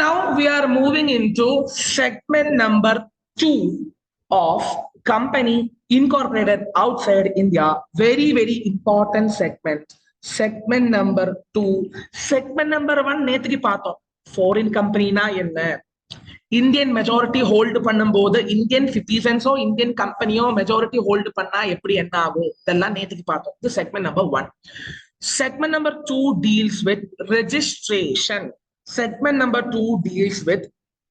Now we are moving into segment number 2 of company incorporated outside India. Very, very important segment. Segment number 2. Segment number 1 நேத்துக்கு பார்த்தோம். Foreign company na என்ன? Indian majority hold பண்ணும்போது Indian சிட்டிசன்ஸோ Indian கம்பெனியோ majority hold பண்ணா எப்படி என்ன ஆகும் இதெல்லாம் நேற்றுக்கு பார்த்தோம். இது segment number 1. Segment number 2 deals with registration. Segment number 2 deals with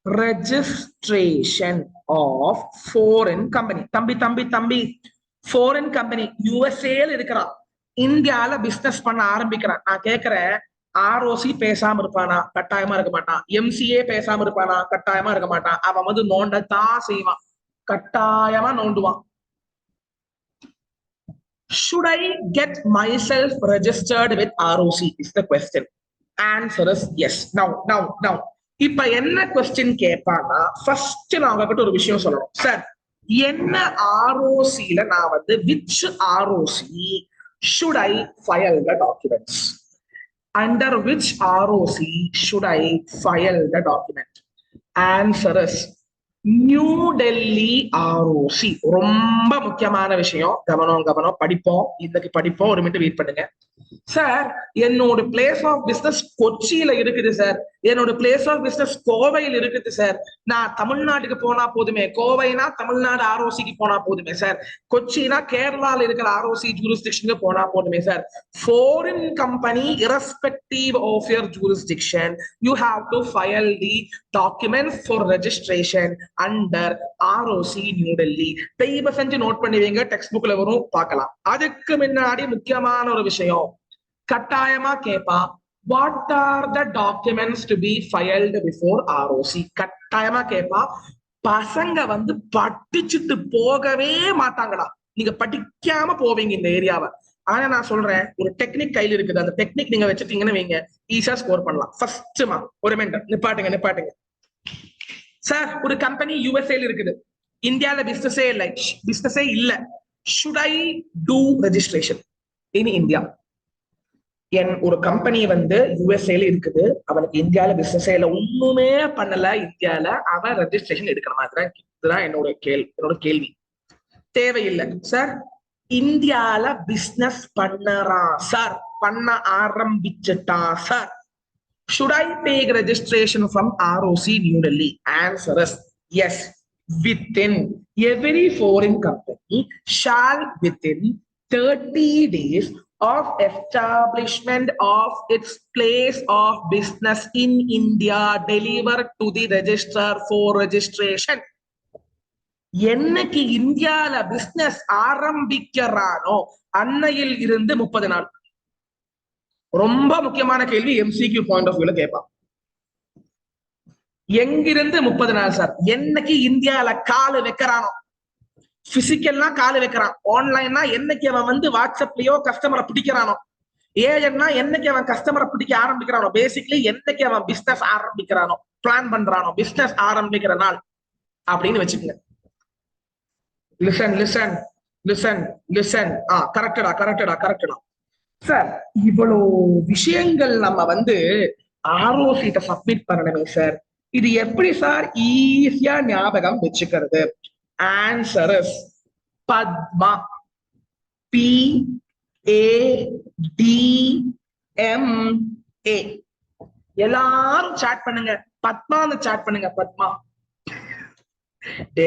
registration of foreign company. தம்பி தம்பி தம்பி ஃபாரின் கம்பெனி யூஎஸ்ஏல இருக்கிறான், இந்தியால பிசினஸ் பண்ண ஆரம்பிக்கிறான். நான் கேட்கிறேன், ஆர்ஓசி பேசாம இருப்பானா? கட்டாயமா இருக்க மாட்டான். எம்சிஏ பேசாம இருப்பானா? கட்டாயமா இருக்க மாட்டான். அவன் வந்து நோண்டத்தான் செய்வான், கட்டாயமா நோண்டுவான். Should I get myself registered with ROC is the question. Answer is yes. Now இப்ப என்ன கொஸ்டின் கேட்பான்னா, ஃபர்ஸ்ட் நான் உங்ககிட்ட ஒரு விஷயம் சொல்லணும். சார், என்ன ஆர்ஓசில நான் வந்து which ROC should I file the documents? Under which ROC should I file the document? Answer is New Delhi ROC. ரொம்ப முக்கியமான விஷயம். கவனம் படிப்போம். இன்னைக்கு படிப்போம். ஒரு மினிட் வெயிட் பண்ணுங்க. சார், என்னோட பிளேஸ் ஆஃப் பிசினஸ் கொச்சியில இருக்குது சார், என்னோட பிளேஸ் ஆஃப் பிசினஸ் கோவையில் இருக்குது சார், நான் தமிழ்நாட்டுக்கு போனா போதுமே, கோவைனா தமிழ்நாடு ஆர்ஓசிக்கு போனா போதுமே சார், கொச்சினா கேரளால இருக்கிற ஆர்ஓசி ஜூரிஸ்டிக்ஷனுக்கு போனா போதுமே sir. Foreign company irrespective of your jurisdiction, you have to file the documents for registration under ROC New Delhi. தயவு செஞ்சு நோட் பண்ணுவீங்க, டெக்ஸ்ட் புக்ல வரும், பார்க்கலாம். அதுக்கு முன்னாடி முக்கியமான ஒரு விஷயம், கட்டாயமா கேப்பா, what are the documents to be filed before ROC? கட்டாயமா கேப்பா. பசங்க வந்து படிச்சுட்டு போகவே மாட்டாங்கடா. நீங்க படிக்காம போவீங்க இந்த ஏரியாவை. ஆனா நான் சொல்றேன், ஒரு டெக்னிக் கையில இருக்குது. அந்த டெக்னிக் நீங்க வச்சுட்டீங்கன்னு வைங்க, ஈஸியா ஸ்கோர் பண்ணலாம். ஃபர்ஸ்ட்மா ஒரு மினிட் நிப்பாட்டுங்க. சார், ஒரு கம்பெனி யூஎஸ்ஏல இருக்குது, இந்தியால பிசினஸே இல்ல. should I do registration in India? ஒரு கம்பெனி வந்து யூஎஸ்ஏல இருக்குது, அவனுக்கு இந்தியால பிசினஸ் இல்ல, ஒண்ணுமே பண்ணல இந்தியால, அவன் ரெஜிஸ்ட்ரேஷன் எடுக்கிற மாதிரி. இதுதான் என்னோட கேள்வி. தேவையில்லை சார், இந்தியால பிசினஸ் பண்ணறான் சார், பண்ண ஆரம்பிச்சுட்டான் sir, should I take registration from ROC New Delhi? Answer is yes. Within every foreign company shall within 30 days of establishment of its place of business in India deliver to the register for registration. என்னைக்கு இந்தியால business ஆரம்பிக்கிறானோ அன்னையில் இருந்து 30 நாள். ரொம்ப முக்கியமான கேள்வி, MCQ point of வியூல கேட்பான். எங்கிருந்து 30 நாள் சார்? என்னைக்கு இந்தியால காலு வைக்கிறானோ, பிசிக்கல்னா காலு வைக்கிறான், ஆன்லைன்னா என்னைக்கு அவன் வந்து வாட்ஸ்அப்லயோ கஸ்டமரை பிடிக்கிறானோ, ஏஜென்ட்னா என்னைக்கு அவன் கஸ்டமரை பிடிக்க ஆரம்பிக்கிறானோ, பேசிக்கலி என்னைக்கு அவன் பிசினஸ் ஆரம்பிக்கிறானோ, பிளான் பண்றானோ, பிசினஸ் ஆரம்பிக்கிற நாள் அப்படின்னு வச்சுக்கோங்க. லிசன். கரெக்டடா. சார், இவ்வளவு விஷயங்கள் நம்ம வந்து ஆர்ஓசிட்ட சப்மிட் பண்ணணுமே சார், இது எப்படி சார் ஈஸியா ஞாபகம் வச்சுக்கிறது? Answer is Padma. PADMA. எல்லாரும் சாட் பண்ணுங்க, பத்மான்னு சாட் பண்ணுங்க. பத்மா. டே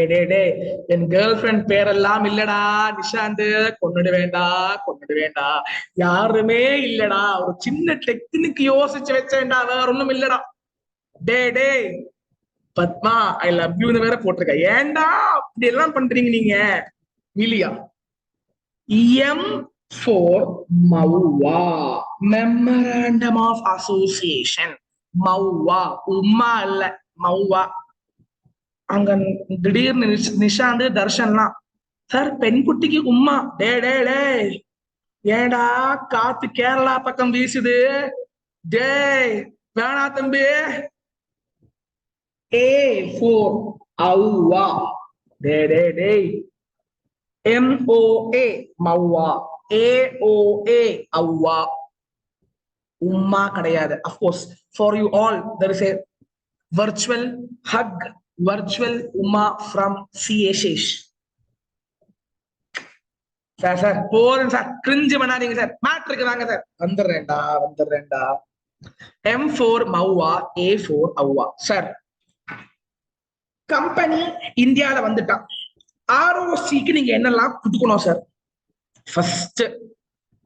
என் கேர்ள் ஃபிரெண்ட் பேரெல்லாம் இல்லடா நிஷாந்த், கொண்டுடு வேண்டா, யாருமே இல்லடா, ஒரு சின்ன டெக்னிக் யோசிச்சு வச்சேன்டா, வேற ஒண்ணும் இல்லடா. டே பத்மா ஐ லவ் யூன்னு வேற போட்டிருக்க, ஏண்டா அப்படி எல்லாம் பண்றீங்க நீங்க? இல்லையா? M4 மௌவா, மெமரண்டம் ஆஃப் அசோசியேஷன். மௌவா, உம்மா இல்ல, மௌவா. அங்க திடீர்னு நிஷாந்த் தர்ஷன்லாம், சார் பெண்குட்டிக்கு உம்மா. டே ஏடா காத்து கேரளா பக்கம் வீசுது, டே வேணா தம்பி. A4 அவ்வா. டே MOA மவ்வா, AOA அவ்வா, உம்மா கிடையாது. Of course for you all there is a virtual hug, virtual Uma from CA Shesh. Sir போதும் சார், கிரிஞ்சு பண்ணாதீங்க சார், மேட்ருக்கு வாங்க சார். வந்துடுறேன்டா. M4 மௌவா, A4 அவ்வா. சார் கம்பெனி இந்தியால வந்துட்டான், ROCக்கு நீங்க என்னெல்லாம் கொடுக்கணும் சார்? ஃபர்ஸ்ட்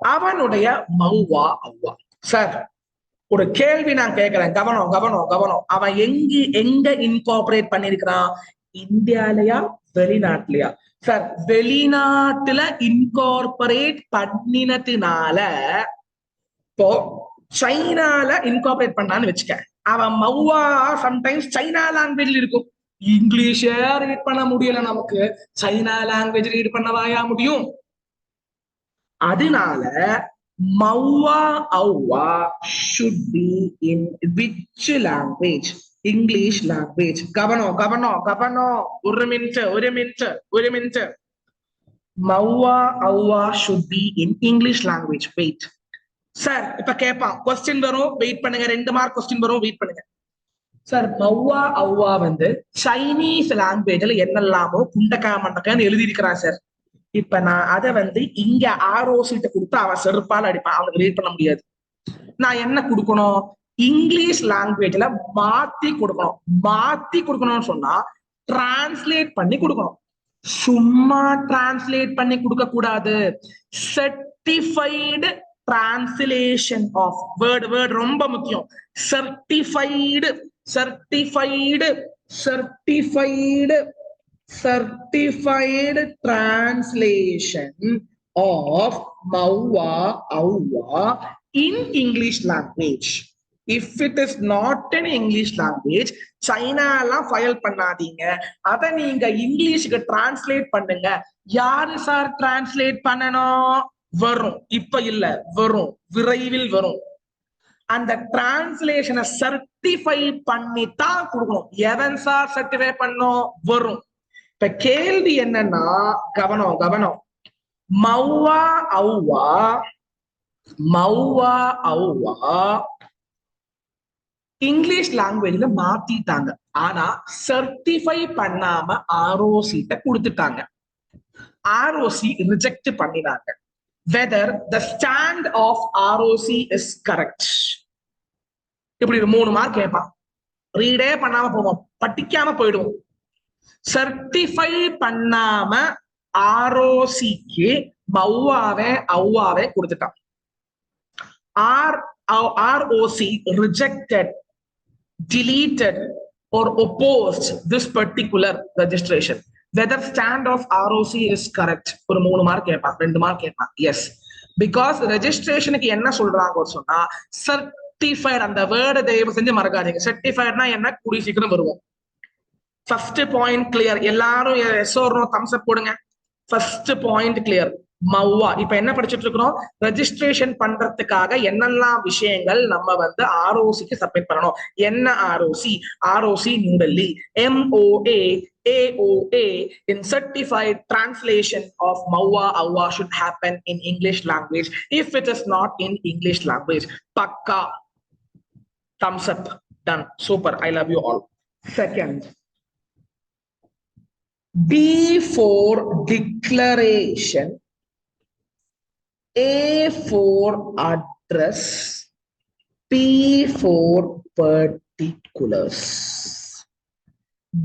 அவனுடைய மௌவா அவ்வா. சார் ஒரு கேள்வி நான் கேட்கிறேன், கவனம். அவன் எங்க இன்கார்பரேட் பண்ணிருக்கிறான்? இந்தியாலயா வெளிநாட்டுலயா? சார் வெளிநாட்டுல இன்கார்பரேட் பண்ணினதுனால இப்போ சைனால இன்கார்பரேட் பண்ணான்னு வச்சுக்க, அவன் மௌவா சம்டைம்ஸ் சைனா லாங்குவேஜ்ல இருக்கும். இங்கிலீஷே ரீட் பண்ண முடியல நமக்கு, சைனா லாங்குவேஜ் ரீட் பண்ணவாயா முடியும்? அதனால மௌவா அவ்வா should be in which language? English language. கவனம். ஒரு மினிட். மௌவா அவ்வா should be in English language. Wait. Sir இப்ப கேட்பான், கொஸ்டின் வரும், வெயிட் பண்ணுங்க. 2 மார்க் கொஸ்டின் வரும், வெயிட் பண்ணுங்க. சார் மௌவா அவ்வா வந்து சைனீஸ் லாங்குவேஜ்ல என்னெல்லாமோ குண்டக்கா மண்டக்கான்னு எழுதியிருக்கிறான் சார். இப்ப நான் அதை வந்து இங்க ROCட்ட கொடுத்து அவன் செருப்பால் அடிப்பான், அவனுக்கு ரீட் பண்ண முடியாது. நான் என்ன கொடுக்கணும்? இங்கிலீஷ் லாங்குவேஜ்ல மாத்தி கொடுக்கணும்னு சொன்னா டிரான்ஸ்லேட் பண்ணி கொடுக்கணும். சும்மா டிரான்ஸ்லேட் பண்ணி கொடுக்க கூடாது. சர்டிஃபைடு டிரான்ஸ்லேஷன் ஆஃப் வேர்ட் ரொம்ப முக்கியம். சர்டிஃபைடு translation of மௌவா அவ்வா in English language. If it is not in English language, சைனாலாம் ஃபைல் பண்ணாதீங்க, அதை நீங்க இங்கிலீஷுக்கு டிரான்ஸ்லேட் பண்ணுங்க. யாரு சார் டிரான்ஸ்லேட் பண்ணணும்? வரும், இப்ப இல்ல, வரும், விரைவில் வரும். அந்த டிரான்ஸ்லேஷனை சர்டிஃபை பண்ணி தான் கொடுக்கணும். எவன் சார் சர்டிஃபை பண்ணும்? வரும். இப்ப கேள்வி என்னன்னா, கவனம். மௌவா அவ்வா இங்கிலீஷ் லாங்குவேஜ்ல மாத்திட்டாங்க, ஆனா சர்டிஃபை பண்ணாம ROCட்ட கொடுத்துட்டாங்க. ROC ரிஜெக்ட் பண்ணினாங்க. whether the stand of ROC is correct. இப்படி 3 மார்க் கேட்பான், ரீடே பண்ணாம போவோம், படிக்காம போயிடுவோம். சர்டிஃபை பண்ணாம ROCக்கு மௌவாவே அவ்வாவே கொடுத்துட்டான். ROC rejected, deleted or opposed this particular registration. Whether stand of ROC is correct. ஒரு 3 மார்க் கேட்பான், 2 மார்க் கேட்பான். எஸ், பிகாஸ் ரெஜிஸ்ட்ரேஷனுக்கு என்ன சொல்றாங்க சொன்னா சர்டிஃபைட். அந்த வேர்டை தயவு செஞ்சு மறக்காதீங்க. சர்டிஃபைட்னா என்ன? கூடி சீக்கிரம் வருவோம். First point clear. எல்லாரும் yes or no thumbs up போடுங்க. First point clear. மௌவா இப்ப என்ன படிச்சுட்டு இருக்கிறோம்? ரெஜிஸ்ட்ரேஷன் பண்றதுக்காக என்னெல்லாம் விஷயங்கள் நம்ம வந்து ROCக்கு சப்மிட் பண்ணணும். என்ன ROC new Delhi. MOA AOA in certified translation of Mahua அவ்வா should happen in English language. If it is not in English language, பக்கா, thumbs up, done, super, I love you all. Second, D for declaration, A for address, P for particulars.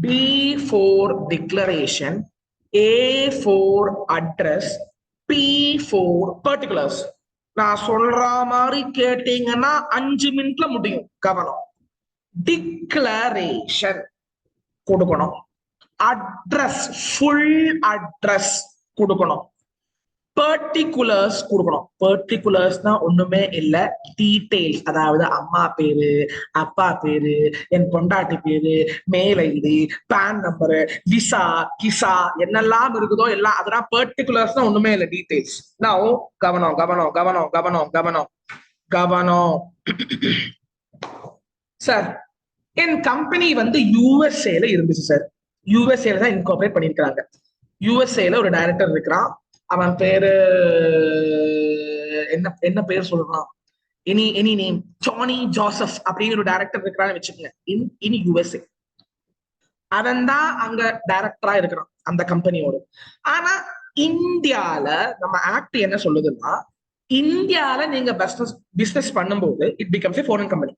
D for declaration, A for address, P for particulars. நான் சொல்ற மாதிரி கேட்டீங்கன்னா 5 மினிட்ல முடியும். கவனம். Declaration கொடுக்கணும், address, full address கொடுக்கணும், particulars கொடுக்கணும். பர்டிகுலர்ஸ்னா ஒண்ணுமே இல்ல, டீடைல்ஸ். அதாவது அம்மா பேரு, அப்பா பேரு, என் பொண்டாட்டி பேரு, mail ID, PAN number, visa, கிசா என்னெல்லாம் இருக்குதோ எல்லாம். அதெல்லாம் பர்டிகுலர்ஸ்னா ஒண்ணுமே இல்ல, டீடைல்ஸ். நான் கவனம். சார் என் கம்பெனி வந்து USA இருந்துச்சு சார். USA தான் இன்கார்பரேட் பண்ணிருக்காங்க. USA ஒரு டைரக்டர் இருக்கிறான். அவன் பேரு என்ன பேர் சொல்றான்? எனி நேம் ஜானி ஜோசப் அப்படின்னு ஒரு டைரக்டர் இருக்கிறான்னு வச்சுக்கோங்க இன் யுஎஸ்ஏ. அவன் தான் அங்க டைரக்டரா இருக்கிறான் அந்த கம்பெனியோட. ஆனா இந்தியால நம்ம ஆக்ட் என்ன சொல்லுதுன்னா, இந்தியால நீங்க பிசினஸ் பண்ணும்போது it becomes a foreign company.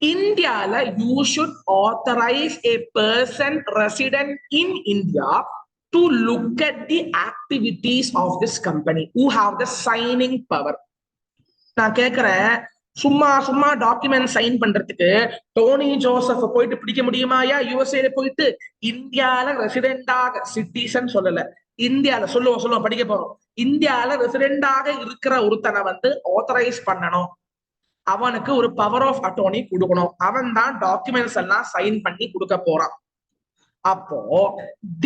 இந்தியால you should authorise a person resident in India to look at the activities of this company who have the signing power. நான் கேட்கிறேன், சும்மா சும்மா டாக்குமெண்ட் சைன் பண்றதுக்கு டோனி ஜோசப் போயிட்டு பிடிக்க முடியுமாயா? யுஎஸ்ஏல போயிட்டு இந்தியால ரெசிடென்டாக, சிட்டிசன் சொல்லல, இந்தியால சொல்லுவோம் படிக்க போறோம், இந்தியால ரெசிடென்டாக இருக்கிற ஒருத்தனை வந்து ஆத்தரைஸ் பண்ணணும், அவனுக்கு ஒரு பவர் ஆஃப் அட்டோர்னி கொடுக்கணும், அவன் தான் டாக்குமெண்ட்ஸ் எல்லாம் சைன் பண்ணி கொடுக்க போறான். அப்போ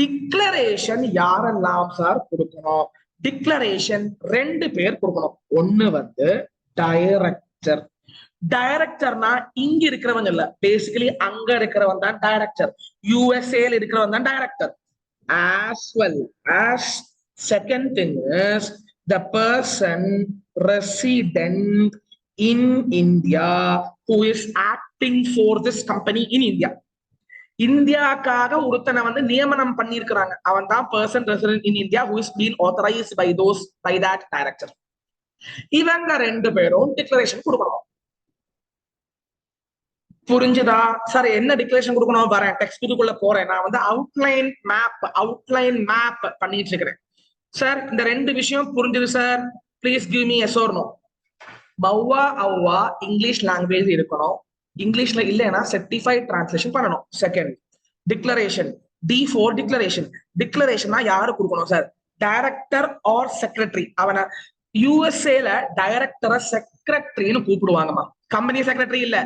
டிக்ளரேஷன் யாரெல்லாம் சார் கொடுக்கணும்? டிக்ளரேஷன் 2 பேர் கொடுக்கணும். ஒண்ணு வந்து டைரக்டர். டைரக்டர்னா இங்க இருக்கிறவங்க இல்ல, பேசிக்கலி அங்க இருக்கிறவன் தான் டைரக்டர். யுஎஸ்ஏல இருக்கிறவன் தான் director. as well as second thing is the person resident in India who is acting for this company in India. இந்தியாக்காக ஒருத்தனை வந்து நியமனம் பண்ணியிருக்கிறாங்க, அவன் தான் person resident in India who is been authorized by that director. இவங்க 2 பேரும் declaration கொடுக்கணும். புரிஞ்சுதா சார்? என்ன டிக்ளரேஷன் கொடுக்கணும்? வரேன், டெக்ஸ்ட் புக்குள்ள போறேன். நான் வந்து அவுட்லைன் மேப் பண்ணிட்டு இருக்கிறேன் சார். இந்த 2 விஷயம் புரிஞ்சுது sir? Please give me yes or no. பவ்வா அவ்வா இங்கிலீஷ் லாங்குவேஜ் இருக்கணும், இங்கிலீஷ்ல இல்லைன்னா செர்டிஃபைட் டிரான்ஸ்லேஷன் பண்ணணும். Second declaration, D4 declaration. டிக்ளரேஷன்னா யாரு கொடுக்கணும் சார்? Director R secretary. அவனை யூஎஸ்ஏல டைரக்டரை செக்ரட்டரின்னு கூப்பிடுவாங்கம்மா. கம்பெனி செக்ரட்டரி இல்ல,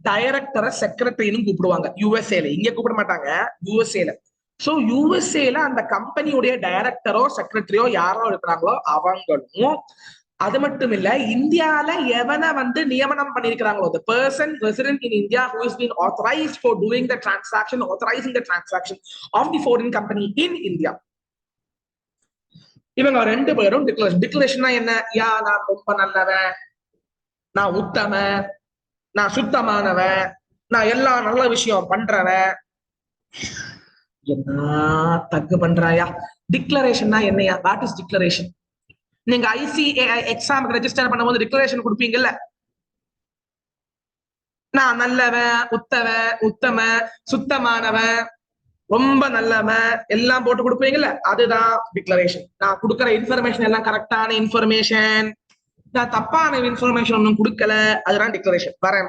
டைரக்டரை செக்ரட்டரின்னு கூப்பிடுவாங்க யூஎஸ்ஏல. இங்க கூப்பிட மாட்டாங்க, யூஎஸ்ஏல. சோ யூஎஸ்ஏல அந்த கம்பெனியுடைய டைரக்டரோ செக்ரட்டரியோ யாரோ இருக்கிறாங்களோ அவங்களும். அது மட்டும் இல்ல, இந்தியால எவனை வந்து நியமனம் பண்ணிருக்கிறாங்களோ, the person resident in India who has been authorized for doing the transaction, authorizing the transaction of the foreign company in India. இவங்க 2 பேரும் டிக்ளரேஷன் என்ன? யா நான் ரொம்ப நல்லவன், நான் உத்தமன், நான் சுத்தமானவன், நான் எல்லா நல்ல விஷயம் பண்றவன். என்ன தக்கு பண்றாயா? டிக்ளரேஷன்னா என்னையா? What is declaration? நீங்க ஐசிஏஐ எக்ஸாமுக்கு ரெஜிஸ்டர் பண்ணும்போது டிக்ளரேஷன் கொடுப்பீங்கல்ல, நான் நல்லவன், உத்தம, சுத்தமானவன், ரொம்ப நல்லவன் எல்லாம் போட்டு கொடுப்பீங்கல்ல, அதுதான் டிக்ளரேஷன். நான் கொடுக்குற இன்ஃபர்மேஷன் எல்லாம் கரெக்டான இன்ஃபர்மேஷன், நான் தப்பான இன்ஃபர்மேஷன் ஒன்னும் கொடுக்கல, அதுதான் டிக்ளரேஷன். வரேன்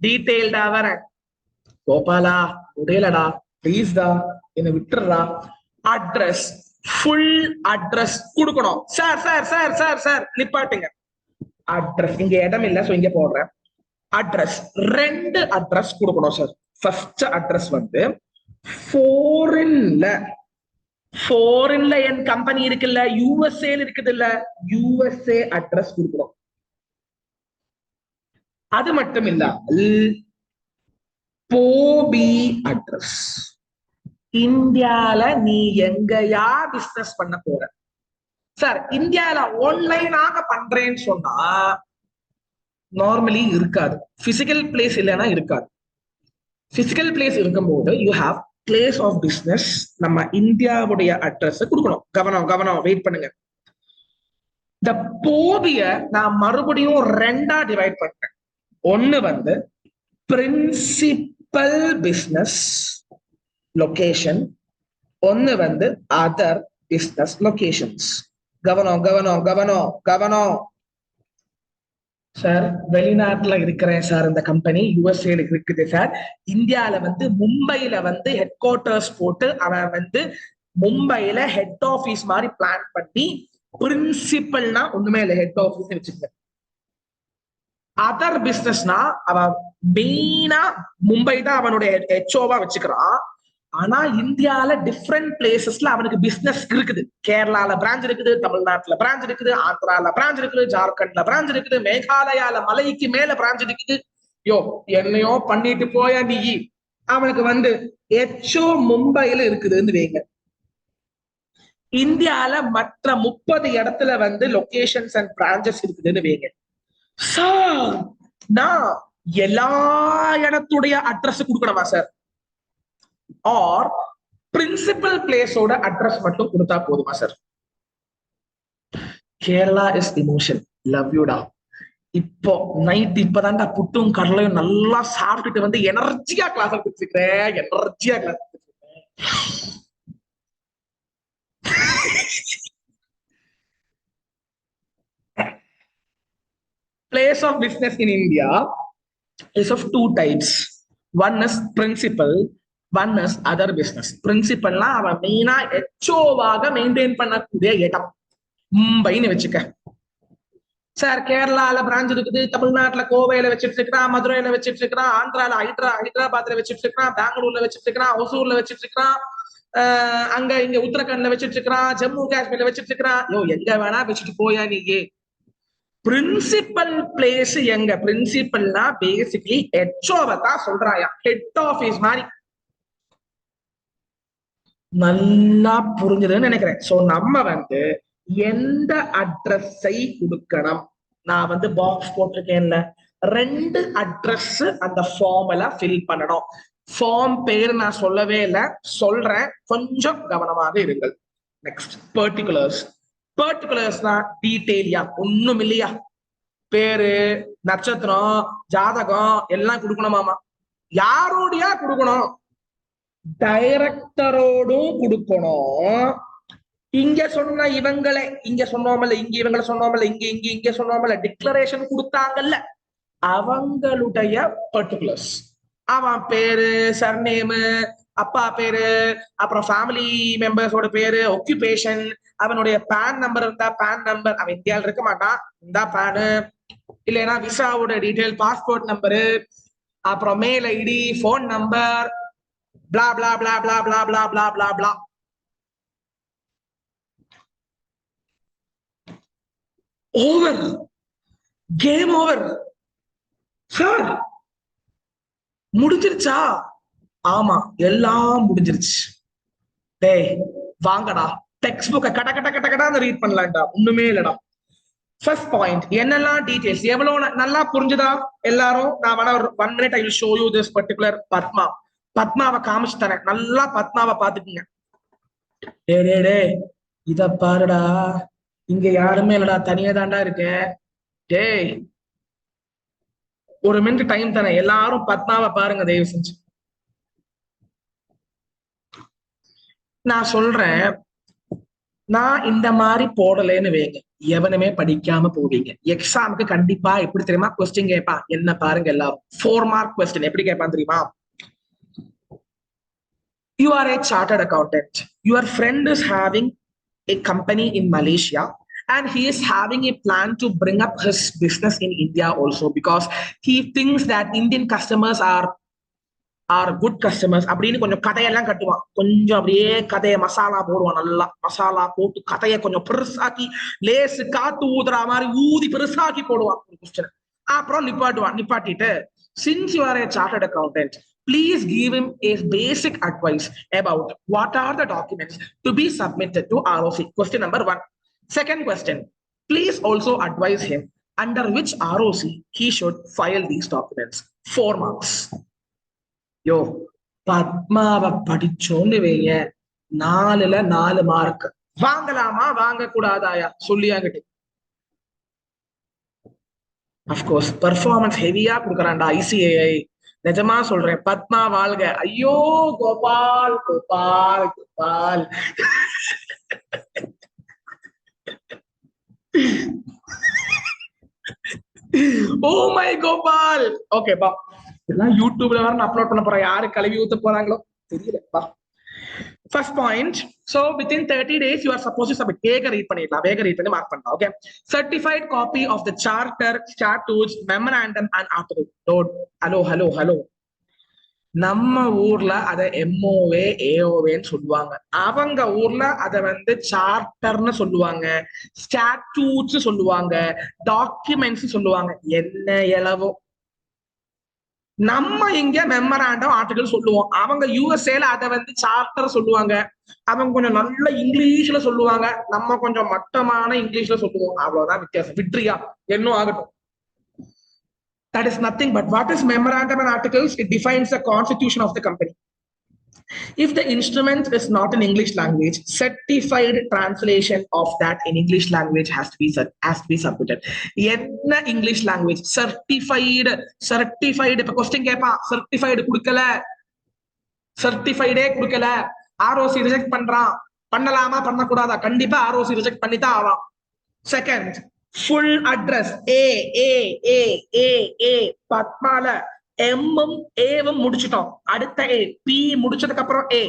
டீடைல்டா வரேன். கோபாலா முடியலடா, ப்ளீஸ்டா என்ன விட்டுறா. அட்ரஸ், ஃபுல் அட்ரஸ் கொடுக்கணும் சார். நிப்பாட்டுங்க. அட்ரஸ் இங்க இடம் இல்ல, சோ இங்க போடுறேன். அட்ரஸ் 2 அட்ரஸ் கொடுக்கணும் சார். ஃபர்ஸ்ட் அட்ரஸ் வந்து ஃபாரின்ல என் கம்பெனி இருக்குல்ல, யூஎஸ்ஏல இருக்குது இல்ல, யூஎஸ்ஏ அட்ரஸ் கொடுக்கணும். அது மட்டும் இல்ல, போபி அட்ரஸ். இந்தியால நீ எங்கயா பிசினஸ் பண்ண போற சார்? இந்தியால ஆன்லைனாக பண்றேன்னு சொன்னா நார்மலி இருக்காது, பிசிக்கல் பிளேஸ் இல்லைன்னா இருக்காது. பிசிக்கல் பிளேஸ் இருக்கும்போது you have place of business. நம்ம இந்தியாவுடைய அட்ரஸ் கொடுக்கணும். கவனம், வெயிட் பண்ணுங்க. இந்த போபிய நான் மறுபடியும் 2ஆ டிவைட் பண்றேன். ஒண்ணு வந்து பிரின்சிபல் பிசினஸ் லொகேஷன், ஒன்னு வந்து அதர் பிசினஸ் லொகேஷன்ஸ். கவனம் சார். வெளிநாட்டுல இருக்கிறேன் சார், இந்த கம்பெனி யுஎஸ்ஏல இருக்குது சார். இந்தியால வந்து மும்பைல வந்து ஹெட் குவார்டர்ஸ் போட்டு அவன் வந்து மும்பைல ஹெட் ஆபீஸ் மாதிரி பிளான் பண்ணி, பிரின்சிபல்னா ஒண்ணுமே இல்லை, ஹெட் ஆபீஸ் வச்சுக்க. அதர் பிசினஸ்னா அவன் மெயினா மும்பை தான் அவனுடைய ஹெச்ஓவா வச்சுக்கிறான். ஆனா இந்தியால டிஃப்ரெண்ட் பிளேசஸ்ல அவனுக்கு பிசினஸ் இருக்குது. கேரளால பிரான்ச் இருக்குது, தமிழ்நாட்டுல பிரான்ச் இருக்குது, ஆந்திரால பிரான்ச் இருக்குது, ஜார்க்கண்ட்ல பிரான்ச் இருக்குது, மேகாலயால மலைக்கு மேல பிரான்ச் இருக்குது. என்னையோ பண்ணிட்டு போயா நீ. அவனுக்கு வந்து ஹெச்ஓ மும்பைல இருக்குதுன்னு வைங்க. இந்தியால மற்ற 30 இடத்துல வந்து லொகேஷன்ஸ் அண்ட் பிரான்ச்சஸ் இருக்குதுன்னு வைங்க. சார் நான் எல்லா இடத்துடைய அட்ரஸ் கொடுக்கணுமா சார்? ஆர் பிரின்சிபல் பிளேஸோட அட்ரஸ் மட்டும் கொடுத்தா போதுமா sir? Kerala is emotion. Love யூடா. இப்போ நைட் இப்பதான்டா புட்டும் கடலையும் நல்லா சாப்பிட்டுட்டு வந்து எனர்ஜியா கிளாஸ் எடுத்துக்கிறேன். எனர்ஜியா class place of business in India is of two types. One is principal, one is other business. Principal na அவன் மெயினா எச்சோவாக மெயின்டைன் பண்ணக்கூடிய இடம். மும்பைன்னு வச்சுக்க சார். கேரளால பிரான்ச் இருக்குது, தமிழ்நாட்டுல கோவையில வச்சிட்டு இருக்கிறான், மதுரையில வச்சிட்டு இருக்கிறான், ஆந்திரால ஹைதராபாத்ல வச்சிட்டு இருக்கிறான், பெங்களூர்ல வச்சிட்டு இருக்கிறான், ஒசூர்ல வச்சிட்டு இருக்கிறான், அங்க இங்க உத்தரகாண்ட்ல வச்சிட்டு இருக்கிறான், ஜம்மு காஷ்மீர்ல வச்சிட்டு இருக்கிறான். யோ எங்க வேணா வச்சுட்டு போயா நீங்க. பிரின்சிபல் பிளேஸ் எங்க? பிரின்சிபல்னா பேசிக்கலி ஹெச்ஓவை தான் சொல்றாயா, ஹெட் ஆபீஸ் மாதிரி. நல்லா புரிஞ்சதுன்னு நினைக்கிறேன். சோ நம்ம வந்து எந்த அட்ரஸை கொடுக்கணும்? நான் வந்து பாக்ஸ் போட்டிருக்கேன்ல, 2 அட்ரஸ் அந்த ஃபார்ம்ல ஃபில் பண்ணணும். ஃபார்ம் பேர் நான் சொல்லவே இல்லை, சொல்றேன், கொஞ்சம் கவனமாக இருங்கள். Next particulars. பர்டிகுலர்ஸ்னா டீட்டெயிலியா ஒண்ணும் இல்லையா? பேரு, நட்சத்திரம், ஜாதகம் எல்லாம் கொடுக்கணுமாமா. யாரோடையா கொடுக்கணும்? டைரக்டரோடும் கொடுக்கணும். இங்க சொன்ன இவங்களை இங்க சொன்னோம்ல, இங்க இவங்களை சொன்னோம்ல, இங்க இங்க இங்க சொன்னோம்ல, டிக்ளரேஷன் கொடுத்தாங்கல்ல, அவங்களுடைய பர்டிகுலர்ஸ். அவன் பேரு, சர்நேமு, அப்பா பேரு, அப்புறம் ஃபேமிலி மெம்பர்ஸோட பேரு, ஒக்குபேஷன், அவனுடைய பேன் நம்பர் இருந்தா பேன் நம்பர், அவன் இந்தியாவில் இருக்க மாட்டான், இந்த பேனு, இல்லைன்னா விசாவோட டீடைல், பாஸ்போர்ட் நம்பரு, அப்புறம் mail ID, phone number, blah blah blah blah blah blah blah blah blah. Over. Game over sir. முடிஞ்சிருச்சா? ஆமா, எல்லாம் முடிஞ்சிருச்சு. டேய் வாங்கடா, டெக்ஸ்ட் புக்க கட கட கட கடான்னு ரீட் பண்ணலாம்டா, ஒண்ணுமே இல்லடா. ஃபர்ஸ்ட் பாயிண்ட் என்னெல்லாம் டீடைல்ஸ் எவ்வளவு நல்லா புரிஞ்சுதா எல்லாரும்? நான் வேணா ஒரு 1 minute I will show you this particular Padma. பத்மாவை காமிச்சு தரேன், நல்லா பத்மாவை பாத்துக்கீங்க. டே டே டே இத பாருடா, இங்க யாருமே இல்லடா, தனியா தாண்டா இருக்கேன். டேய் 1 minute டைம் தரேன், எல்லாரும் பத்மாவை பாருங்க தயவு செஞ்சு. நான் சொல்றேன், நான் இந்த மாதிரி போடலைன்னு வைங்க, எவனுமே படிக்காம போவீங்க. எக்ஸாமுக்கு கண்டிப்பா எப்படி தெரியுமா கொஸ்டின் கேட்பா? என்ன பாருங்க எல்லாரும், 4 mark கொஸ்டின் எப்படி கேட்பான் தெரியுமா? You are a chartered accountant. Your friend is having a company in Malaysia and he is having a plan to bring up his business in India also because he thinks that Indian customers are good customers அப்படின்னு கொஞ்சம் கதையெல்லாம் கட்டுவான். கொஞ்சம் அப்படியே கதையை மசாலா போடுவான், நல்லா மசாலா போட்டு கதையை கொஞ்சம் பெருசாக்கி, லேசு காத்து ஊதுற மாதிரி ஊதி பெருசாக்கி போடுவான் கொஸ்டின். அப்புறம் நிப்பாட்டிட்டு, since you are a chartered accountant, please give him a basic advice about what are the documents to be submitted to ROC. Question number 1. Second question, please also advise him under which ROC he should file these documents. 4 marks. யோ பத்மாவை படிச்சோன்னு வைங்க, 4ல 4 mark. வாங்கலாமா வாங்க கூடாதாயா சொல்லியாங்கிட்டு? Of course performance ஹெவியா கொடுக்குறான்டா ICAI. நிஜமா சொல்றேன், பத்மா வாழ்க. ஐயோ Gopal Gopal Gopal. Oh my Gopal. Okay பா, இதெல்லாம் யூடியூப்ல வேற நான் அப்லோட் பண்ண போறேன், யாரு கழுவி ஊத்த போறாங்களோ தெரியல. பா first point, so within 30 days you are supposed to submit. வேக ரீட் பண்ணி மார்க் பண்ணலாம். Okay, certified copy of the charter, statutes, memorandum and article. Hello நம்ம ஊர்ல அத MOA AOAன்னு சொல்லுவாங்க, அவங்க ஊர்ல அத வந்து சார்ட்டர்னு சொல்லுவாங்க, ஸ்டாட்யூட்ஸ் சொல்லுவாங்க, டாக்குமெண்ட்ஸ் சொல்லுவாங்க. என்ன எளவோ நம்ம இங்க மெமராண்டம் ஆர்டிகல் சொல்லுவோம், அவங்க யூஎஸ்ஏல அதை வந்து சார்ட்டர் சொல்லுவாங்க, அவங்க கொஞ்சம் நல்ல இங்கிலீஷ்ல சொல்லுவாங்க, நம்ம கொஞ்சம் மட்டமான இங்கிலீஷ்ல சொல்லுவோம், அவ்வளவுதான் வித்தியாசம். விட்ரியா என்னும் ஆகட்டும். That is nothing but what is memorandum and articles? It defines the constitution of the company. If the instrument is not in English language, certified translation of that in English language has to be submitted. என்ன English language? Certified. இப்ப question கேப்பா, certified கொடுக்கல, certified கொடுக்கல, ROC reject பண்றான், பண்ணலாமா பண்ணக்கூடாதா? கண்டிப்பா ROC reject பண்ணித்தான் ஆவான். செகண்ட், full address A பத்மால எம்மும் ஏவும் முடிச்சிட்டோம், அடுத்த A P முடிச்சதுக்கு அப்புறம் A,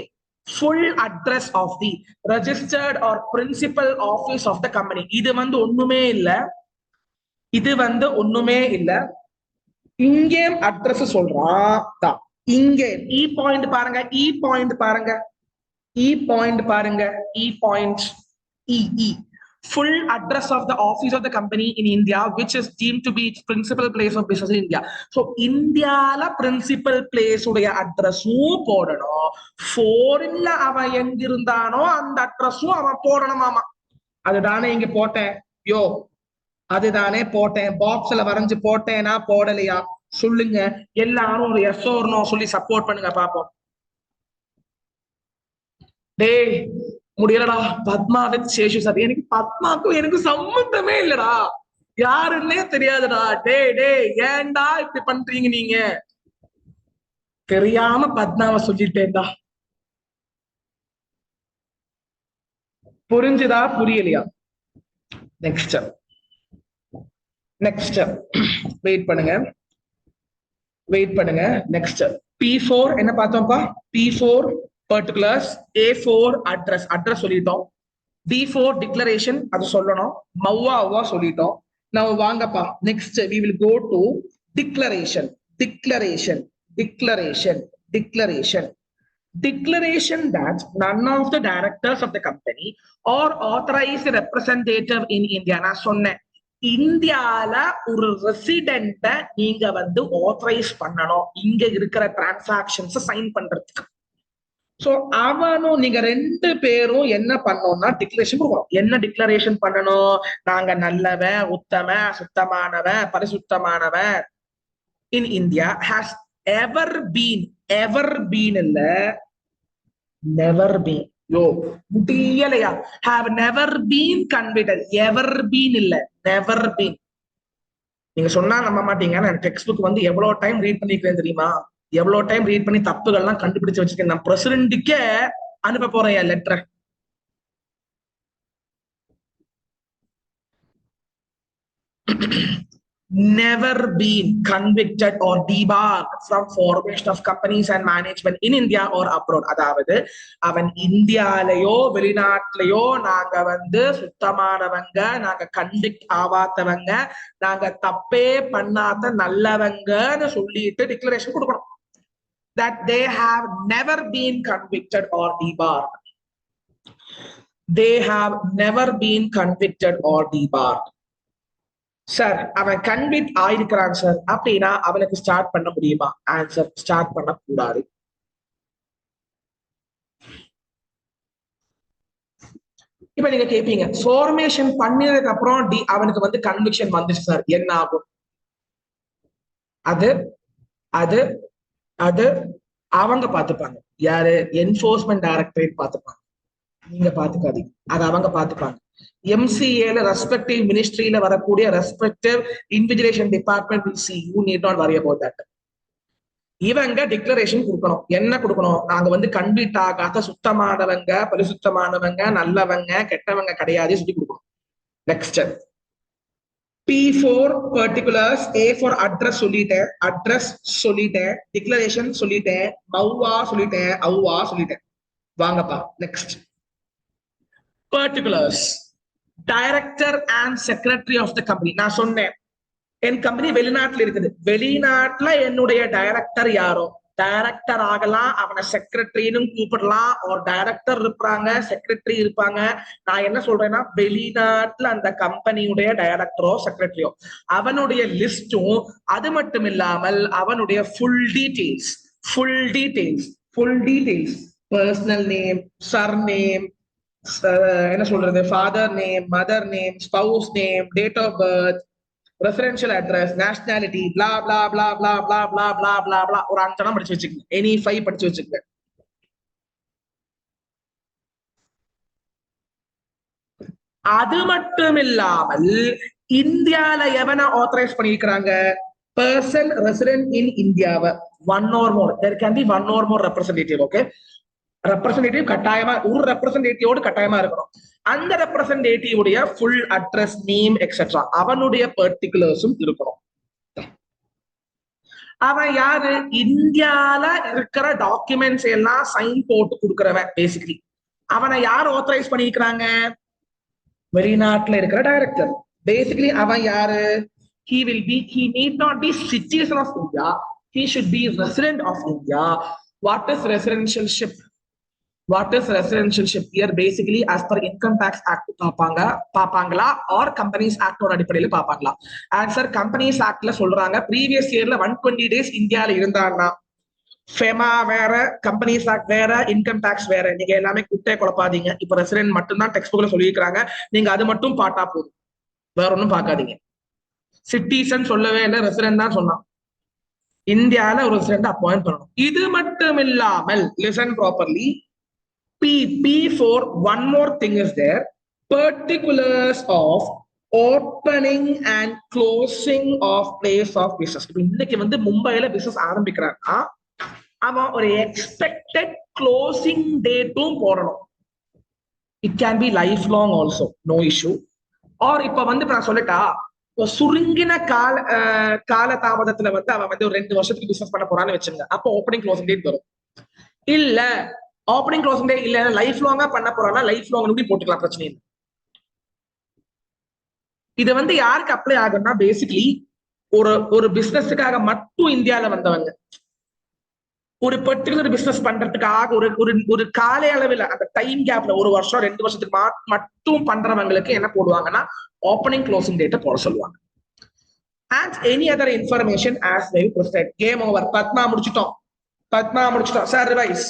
full address of the registered or principal office of the company. இது வந்து ஒண்ணுமே இல்ல, இது வந்து ஒண்ணுமே இல்ல. இங்கே அட்ரஸ் சொல்றான் தான், இங்கே இ பாயிண்ட் பாருங்க, இ பாயிண்ட் பாருங்க, இ பாயிண்ட் பாருங்க, இ point E full address of the office of the company in India which is deemed to be its principal place of business in India. So India la principal place உடைய அட்ரஸும் போடணும், ஃபாரின்ல அவன் எங்க இருந்தானோ அந்த அட்ரஸும் அவன் போடணுமாமா. அதுதானே இங்க போட்டேன், யோ அதுதானே போட்டேன், பாக்ஸ்ல வரைஞ்சு போட்டேனா போடலையா சொல்லுங்க, எல்லாரும் ஒரு எஸ் ஆர் நோ சொல்லி சப்போர்ட் பண்ணுங்க பாப்போம். டேய் முடியலடா, பத்மா வித் சேஷு சார், எனக்கு பத்மாக்கும் எனக்கு சம்பந்தமே இல்லடா, யாருன்னே தெரியாதுடா. டே ஏன்டா இப்படி பண்றீங்க நீங்க? தெரியாம பத்மாவை சொல்லிட்டேன்டா. புரிஞ்சுதா புரியலையா? நெக்ஸ்ட் வெயிட் பண்ணுங்க. நெக்ஸ்ட் P4 என்ன பார்த்தோம்ப்பா? P4 particulars, A4 அட்ரஸ் சொல்லிட்டோம், D4 டிக்ளரேஷன் அது சொல்லணும், மவ்வா சொல்லிட்டோம். நம்ம வாங்கப்பா next we will go to declaration that none of the directors of the company or authorized representative in India. நான் சொன்னேன், இந்தியால ஒரு ரெசிடென்ட நீங்க வந்து ஆத்தரைஸ் பண்ணணும் இங்க இருக்கிற டிரான்சாக்ஷன்ஸ் சைன் பண்றதுக்கு. சோ அவனும் நீங்க ரெண்டு பேரும் என்ன பண்ணணும்னா டிக்ளரேஷன் கொடுக்கணும். என்ன டிக்ளரேஷன் பண்ணணும்? நாங்க நல்லவன், உத்தம, சுத்தமானவன், பரிசுத்தமானவன் in India has ever been இல்ல never been. யோ முடியலையா? have never been convicted, ever been இல்ல never been. நீங்க சொன்னா நம்ப மாட்டீங்க, நான் டெக்ஸ்ட் புக் வந்து எவ்வளவு டைம் ரீட் பண்ணிக்கிறேன் தெரியுமா? எவ்வளவு டைம் ரீட் பண்ணி தப்புகள்லாம் கண்டுபிடிச்சு வச்சிருக்கேன். நான் பிரசிடென்ட்டுக்கே அனுப்ப போறேன் என் letter. never been convicted or debarred from formation of companies and management in India or abroad. அதாவது அவன் இந்தியாலயோ வெளிநாட்டிலயோ நாங்க வந்து சுத்தமானவங்க, நாங்க கன்விக்ட் ஆவாதவங்க, நாங்க தப்பே பண்ணாத நல்லவங்கன்னு சொல்லிட்டு டிக்ளரேஷன் கொடுக்கணும். that they have never been convicted or debarred. They have never been convicted or debarred. Sir அவன் கன்விக்ட் ஆயிருக்கிறான் சார் அப்படின்னா அவனுக்கு ஸ்டார்ட் பண்ண முடியுமா? ஆன்சர், ஸ்டார்ட் பண்ண கூடாது. இப்ப நீங்க கேட்பீங்க, ஃபார்மேஷன் பண்ணினதுக்கு அப்புறம் அவனுக்கு வந்து கன்விக்ஷன் வந்துச்சு சார், என்ன ஆகும்? அது அது அது அவங்க பாத்துப்பாங்க. யாரு? என்ஃபோர்ஸ்மெண்ட் டைரக்டரேட் பாத்துப்பாங்க, நீங்க பாத்துக்காதீங்க, அது அவங்க பாத்துப்பாங்க. MCAல ரெஸ்பெக்டிவ் மினிஸ்ட்ரியில வரக்கூடிய respective invigilation department will see. You need not worry about that. இவங்க டிக்ளரேஷன் கொடுக்கணும். என்ன கொடுக்கணும்? நாங்க வந்து கன்விக்ட் ஆகாத சுத்தமானவங்க, பரிசுத்தமானவங்க, நல்லவங்க, கெட்டவங்க கிடையாது சொல்லி கொடுக்கணும். Next P4 particulars, A4 address சொல்லிட்டேன், டிக்ளரேஷன் சொல்லிட்டேன், மவ்வா சொல்லிட்டேன், அவ்வா சொல்லிட்டேன். வாங்கப்பா next particulars, director and secretary of the company. நான் சொன்னேன் என் கம்பெனி வெளிநாட்டுல இருக்குது, வெளிநாட்டுல என்னுடைய டைரக்டர் யாரோ டைரக்டர் ஆகலாம், அவனை செக்ரட்டரின்னு கூப்பிடலாம், ஒரு டைரக்டர் இருப்பாங்க, செக்ரட்டரி இருப்பாங்க. நான் என்ன சொல்றேன்னா, வெளிநாட்டுல அந்த கம்பெனியுடைய டைரக்டரோ செக்ரட்டரியோ அவனுடைய லிஸ்டும், அது மட்டும் இல்லாமல் அவனுடைய full details, personal name, surname, என்ன சொல்றது, father name, mother name, spouse name, date of birth, referential address, nationality, blah blah blah blah blah blah blah blah blah ஒரு 5 படிச்சு வச்சுக்கங்க. எனி 5 படிச்சு வச்சுக்கங்க. அது மட்டும் இல்லாமல் இந்தியால எவனை ஆத்தரைஸ் பண்ணிருக்கிறாங்க, பர்சன் ரெசிடென்ட் இன் இந்தியாவை, one or more, there can be one or more representative. Okay, representative கட்டாயமா, ஒரு ரெப்ரசன்டேட்டிவோடு கட்டாயமா இருக்கணும். அந்த ரெப்ரசன்டேட்டிவ் உடைய ஃபுல் அட்ரஸ், நேம் எக்ஸெட்ரா, அவனுடைய பர்டிகுலர்ஸும் இருக்கணும். அவன் யாரு, இந்தியால இருக்கிற டாக்குமெண்ட்ஸ் எல்லாம் சைன் போட்டு கொடுக்கறவன். பேசிக்கலி அவனை யார் ஆத்தரைஸ் பண்ணிருக்கிறாங்க, வெளிநாட்டுல இருக்கிற டைரக்டர். பேசிக்கலி அவன் யாரு, he need not be citizen of India, he should be resident of India. What is residentialship here? Basically as per income tax act பாப்பாங்களா or companies act ஓட அடிப்படையில பாப்பாங்களா? answer companies actல சொல்றாங்க, previous yearல 120 days இந்தியால இருந்தான்னா FEMA வேற, companies act வேற, income tax வேற. நீங்க எல்லாமே குட்டே குழப்பாதீங்க. இப்ப ரெசிடென்ட் மட்டும் தான் டெக்ஸ்ட் புக்ல சொல்லியிருக்காங்க, நீங்க அது மட்டும் பாட்டா போதும், வேற ஒன்றும் பார்க்காதீங்க. சிட்டிசன் சொல்லவே இல்லை, ரெசிடென்ட் தான் சொன்னான். இந்தியால ஒரு ரெசிடென்ட் அப்பாயிண்ட் பண்ணணும். இது மட்டும் இல்லாமல் listen properly, P4 one more thing is there, particulars of opening and closing of place of business. இப்போ இன்னைக்கு வந்து மும்பைல பிசினஸ் ஆரம்பிக்கிறான்னா அவன் ஒரு எக்ஸ்பெக்டட் க்ளோசிங் டேட்டும் போடணும். It can be life long also, no issue. Or இப்ப வந்து நான் சொல்லட்டா, சுருங்கின கால தாமதத்துல வந்து அவன் வந்து ஒரு 2 வருஷத்துக்கு பிசினஸ் பண்ண போறான்னு வச்சுங்க, அப்போ ஓப்பனிங் க்ளோசிங் டேட் வரும். இல்ல ஓப்பனிங் க்ளோசிங் டேட் இல்ல, லைஃப் லாங்கா பண்ண போறான்னா லைஃப் லாங் போட்டுக்கலாம், பிரச்சனை இல்லை. இது வந்து யாருக்கு அப்ளை ஆகும்னா, பேசிக்கலி ஒரு பிசினஸுக்காக மட்டும் இந்தியால வந்தவங்க, ஒரு பர்டிகுலர் பிசினஸ் பண்றதுக்காக ஒரு கால அளவில் அந்த டைம் கேப்ல 1 வருஷம் 2 வருஷத்துக்கு மட்டும் பண்றவங்களுக்கு என்ன போடுவாங்கன்னா ஓப்பனிங் க்ளோசிங் டேட்டை போட சொல்லுவாங்க. And any other information as well proceed. Game over. Padma முடிச்சிட்டோம் சார். ரிவைஸ்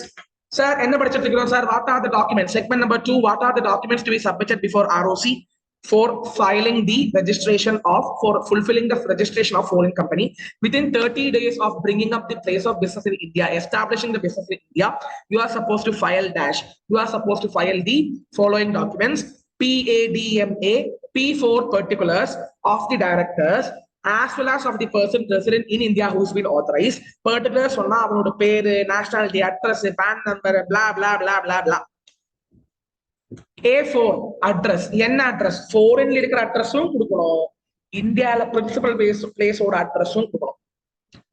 சார், என்ன படிச்சிட்டு இருக்கிறோம் sir? What are the documents? Segment number 2, what are the documents to be submitted before ROC for filing the registration of, for fulfilling the registration of foreign company within 30 days of bringing up the place of business in India, establishing the business in India? You are supposed to file dash. You are supposed to file the following documents: PADMA, P4 particulars of the directors as well as of the person resident in India who has been authorized. Particulars சொன்னா அவனோட பேரு, nationality, address, PAN number, blah blah blah blah blah. A4 address, என்ன address, ஃபாரின்ல இருக்கிற அட்ரஸும் கொடுக்கணும், இந்தியால principal பிளேஸோட அட்ரஸும் கொடுக்கணும்.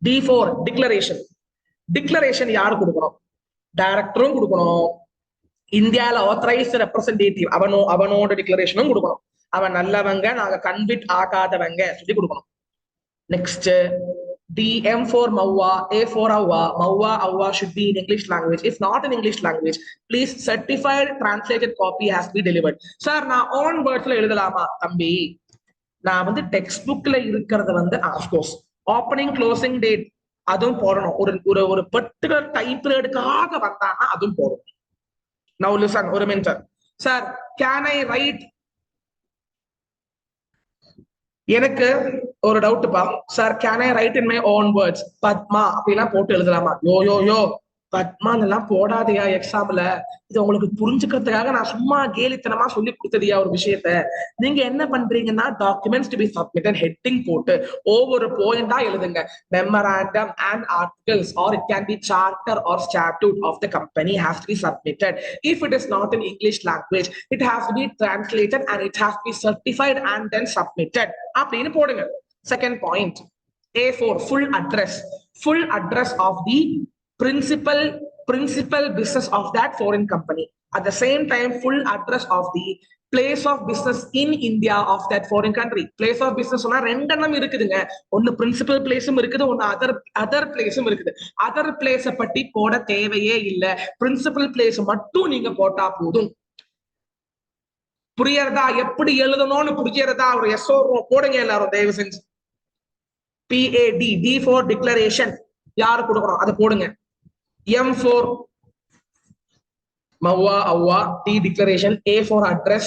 D4 declaration யாரு கொடுக்கணும், டைரக்டரும் கொடுக்கணும், இந்தியால ஆத்தரைஸ்ட் ரெப்ரசன்டேட்டிவ் அவனோட டிக்ளரேஷனும் கொடுக்கணும். அவன் நல்லவங்க, நாங்க கன்விட் ஆகாதவங்க சொல்லி கொடுக்கணும். Next DM for Maua, A for Awa, Maua should be in English language. If not in English language, please certified translated copy has to be delivered. Sir, நான் on words ல எழுதலாமா? தம்பி, நான் வந்து டெக்ஸ்ட் புக்ல இருக்கிறது வந்து of course opening closing date அதுவும் போடணும். ஒரு பர்டிகுலர் டைம் பீரியடுக்காக வந்தான்னா அதுவும் போடணும். Now listen, ஒரு minute sir. Can I write, எனக்கு ஒரு டவுட்பா sir, can I write in my own words பத்மா அப்படிலாம் போட்டு எழுதலாமா? யோ பத்மான் எல்லாம் போடாதையா எக்ஸாம்ல. இது உங்களுக்கு புரிஞ்சுக்கிறதுக்காக நான் சும்மா கேலித்தனமா சொல்லி கொடுத்ததையா ஒரு விஷயத்த. நீங்க என்ன பண்றீங்கன்னா, documents to be submitted heading போட்டு ஒவ்வொரு பாயிண்டா எழுதுங்க. Memorandum and articles or it can be charter or statute of the company has to be submitted. If it is not in English language, it has to be translated and it has to be certified and then submitted அப்படின்னு போடுங்க. Second point, A4 full address of the principal business of that foreign company. At the same time, full address of the place of business in India of that foreign country. Place of business சொன்னா ரெண்டெண்ணம் இருக்குதுங்க. ஒன்னு principal பிளேஸும் இருக்குது, ஒன்னு other பிளேஸும் இருக்குது. Other பிளேஸ பத்தி போட தேவையே இல்ல, பிரின்சிபல் பிளேஸ் மட்டும் நீங்க போட்டா போதும். புரியறதா? எப்படி எழுதணும்னு புரியறதா? ஒரு எஸ்ஓ போடுங்க எல்லாரும் தயவு செஞ்சு. PAD, D for declaration யாரு கொடுக்கணும் அதை போடுங்க. M for Mawwa, Awwa, D declaration, A for address,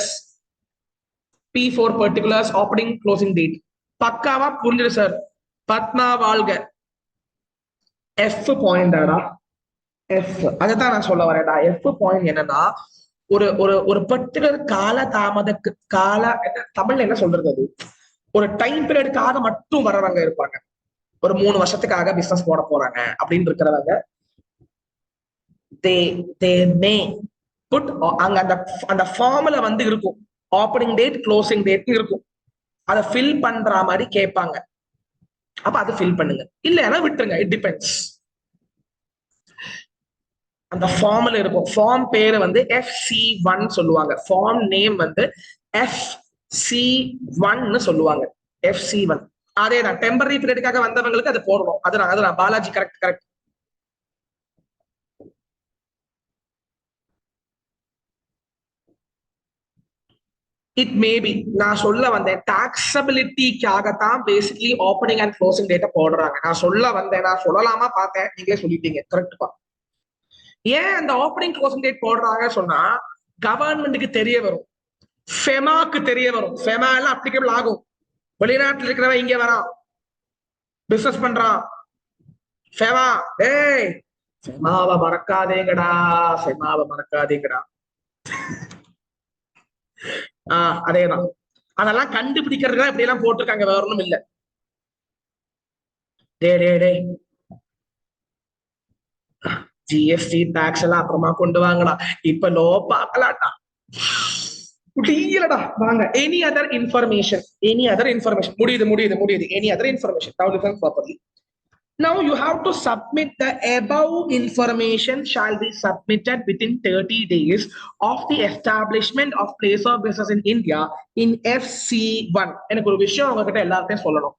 P for particulars, opening closing date. பக்காவா புரிஞ்சுது சார். பத்மா வாழ்க. F பாயிண்ட் ஆடா, F அதான் நான் சொல்ல வரேன்டா. F பாயிண்ட் என்னன்னா ஒரு ஒரு ஒரு பர்டிகுலர் கால தாமத கால தமிழ்ல என்ன சொல்றது, அது ஒரு டைம் பீரியடுக்காக மட்டும் வரவங்க இருப்பாங்க. ஒரு 3 வருஷத்துக்காக பிசினஸ் போட போறாங்க அப்படின்னு இருக்கிறவங்க they may put அங்க அந்த ஃபார்முல வந்து இருக்கும், ஓப்பனிங் டேட் க்ளோசிங் டேட் இருக்கும். அதை ஃபில் பண்ற மாதிரி கேட்பாங்க. அப்ப அதை ஃபில் பண்ணுங்க, இல்லைன்னா விட்டுருங்க. It depends. அந்த ஃபார்முல இருக்கும். ஃபார்ம் பேரு வந்து FC1 சொல்லுவாங்க. ஃபார்ம் நேம் வந்து FC1 சொல்லுவாங்க. FC1 அதேதான். டெம்பரரி பீரியடுக்காக வந்தவங்களுக்கு அது போடணும். அதுதான் Balaji correct correct. It maybe நான் சொல்ல வந்தேன் டாக்ஸபிலிட்டிக்காக தான் பேசிக்கலி ஓப்பனிங் அண்ட் க்ளோசிங் டேட்டை போடுறாங்க. நான் சொல்ல வந்தேன், நான் சொல்லலாமா பார்த்தேன், நீங்களே சொல்லிட்டீங்க. கரெக்ட்பா. ஏன் அந்த ஓப்பனிங் க்ளோசிங் டேட் போடுறாங்க சொன்னா கவர்மெண்ட்டுக்கு தெரிய வரும், ஃபெமாக்கு தெரிய வரும். ஃபெமா எல்லாம் அப்ளிகபிள் ஆகும். வெளிநாட்டில் இருக்கிறவன் இங்க வரான், பிசினஸ் பண்றான். ஃபெமா, ஏய் ஃபெமாவை மறக்காதேங்கடா, ஃபெமாவை மறக்காதேங்கடா. அதேதான். அதெல்லாம் கண்டுபிடிக்கிறதுக்கு இப்படி எல்லாம் போட்டிருக்காங்க, வேற ஒண்ணும் இல்ல. டே ஜிஎஸ்டி டாக்ஸ் எல்லாம் அப்புறமா கொண்டு வாங்கடா, இப்ப லோ பார்க்கலாம்டா, முடியலடா வாங்க. எனி அதர் இன்ஃபர்மேஷன் முடியுது. Any other information now listen properly. Now you have to submit the above information shall be submitted within 30 days of the establishment of place of business in India in FC1. எனக்கு ஒரு விஷயம் உங்ககிட்ட எல்லார்ட்டையும் சொல்லணும்.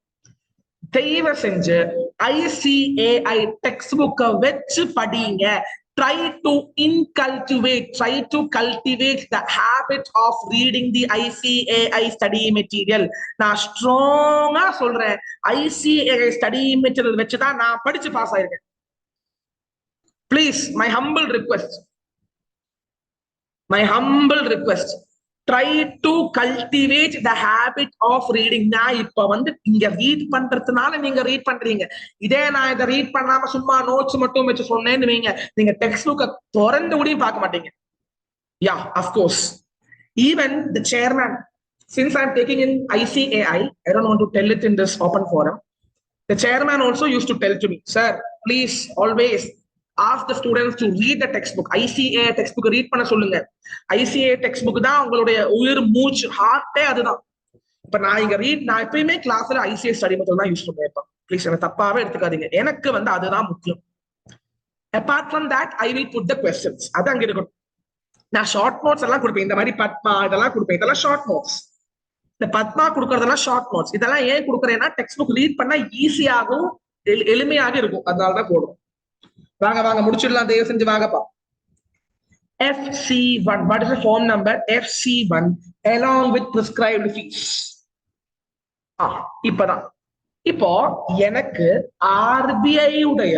தயவு செஞ்சு ICAI text புக்கை வச்சு படிங்க. Try to cultivate the habit of reading the ICAI study material. நான் ஸ்ட்ராங்கா சொல்றேன், ICAI study material வச்சுதான் நான் படிச்சு pass ஆயிருக்கேன். Please, my humble request, try to cultivate the habit of reading. நான் இப்ப வந்து இங்க ரீட் பண்றதுனால நீங்க ரீட் பண்றீங்க. இதே நான் இதை ரீட் பண்ணாம சும்மா நோட்ஸ் மட்டும் வச்சு சொன்னேன்னு வைங்க, நீங்க டெக்ஸ்ட் புக்கை திறந்து கூட பார்க்க மாட்டீங்க. Yeah, of course. Even the chairman, since I'm taking in ICAI, I don't want to tell it in this open forum. The chairman also used to tell to me, sir, please always ask the students to read the textbook. ICAI textbook read பண்ண சொல்லுங்க. ICAI textbook தான் உங்களுடைய உயிர் மூச்சு, ஹார்ட்டே அதுதான். இப்ப நான் எப்பயுமே கிளாஸ்ல ICAI ஸ்டடி மெத்தட் தான் யூஸ் பண்ணுவேன். ப்ளீஸ் என்ன தப்பாவே எடுத்துக்காதீங்க, எனக்கு வந்து அதுதான் முக்கியம். Apart from that, I will put the questions. அது அங்க இருக்கணும். நான் ஷார்ட் நோட்ஸ் எல்லாம் கொடுப்பேன். இந்த மாதிரி பத்மா இதெல்லாம் கொடுப்பேன். இதெல்லாம் ஷார்ட் நோட்ஸ். இந்த பத்மா கொடுக்கறதெல்லாம் ஷார்ட் நோட்ஸ். இதெல்லாம் ஏன் கொடுக்குறேன்னா டெக்ஸ்ட் புக் ரீட் பண்ணா ஈஸியாகவும் எளிமையாக இருக்கும், அதனாலதான் போடும். வாங்க முடிச்சிடலாம், தயவு செஞ்சு வாங்கப்பா. FC1, what is the form number? FC1 along with prescribed fees. இப்போ எனக்கு RBI உடைய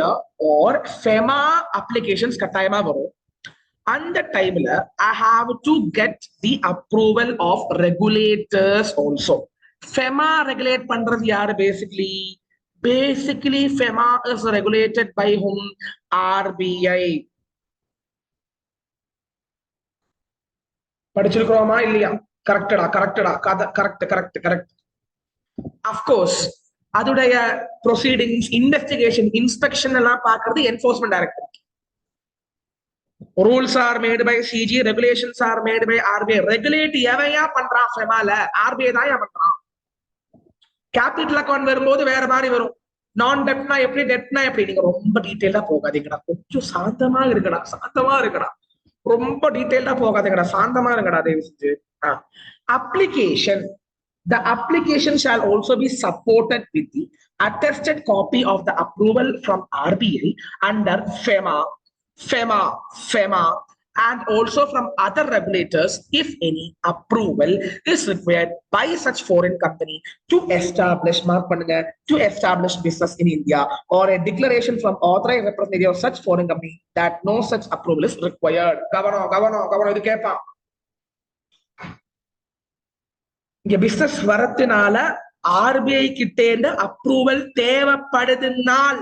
or FEMA applications கட்டாயமா வரும். அந்த டைம்ல I have to get the approval of regulators also. FEMA regulate பண்றது யாரு? Basically FEMA is regulated by whom? RBI. படிச்சிருக்கிறோமா இல்லையா? கரெக்டடா கரெக்ட். Of course அதுடைய ப்ரொசீடிங்ஸ், இன்வெஸ்டிகேஷன், இன்ஸ்பெக்ஷன் எல்லாம் பார்க்கிறது enforcement director. Rules are made by CG, regulations are made by RBI. Regulate எவையா பண்றான் FEMAல? RBI தான் பண்றான். கேபிட்டல் அக்கௌண்ட் வரும்போது வேற மாதிரி வரும். நான் டெப்ட்னா எப்படி, டெப்ட்னா எப்படி. நீங்க ரொம்ப டீடைலா போகாதீங்கடா, கொஞ்சம் சாந்தமா இருக்கடா. ரொம்ப டீடைலா போகாதீங்கடா, சாந்தமா இருங்கடா தயவு செஞ்சு. Application. The application shall also be supported with the attested copy of the approval from RBI under FEMA, and also from other regulators if any approval is required by such foreign company to establish, to establish business in India, or a declaration from authorized representative of such foreign company that no such approval is required. Governor, இது கேட்பான். இங்க business வரத்தினால RBI கிட்டேந்து approval தேவைப்படுதுனால்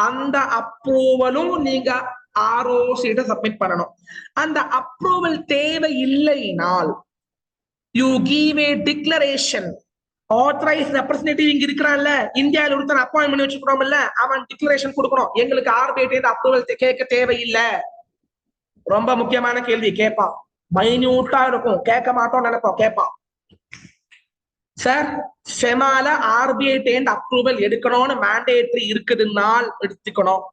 அந்த அப்ரூவலும் நீங்க ஆர்ஓசிட்ட சப்மிட் பண்ணணும். அந்த அப்ரூவல் தேவை இல்லைனால் you give a declaration. Authorise representative இங்க இருக்கிறான்ல, இந்தியாவில் ஒருத்தர் அப்பாயின்ட் பண்ணி வச்சுக்கிறோம்ல, அவன் டிக்ளரேஷன் கொடுக்கணும், எங்களுக்கு ஆர்பிஐ அப்ரூவல் கேட்க தேவையில்லை. ரொம்ப முக்கியமான கேள்வி கேட்பான், மைன்யூட்டா இருக்கும், கேட்க மாட்டோம் நினைப்போம், கேட்பான். சார் ஃபெமால ஆர்பிஐ டேண்ட் அப்ரூவல் எடுக்கணும்னு மேண்டேட்டரி இருக்குதுனால் எடுத்துக்கணும்.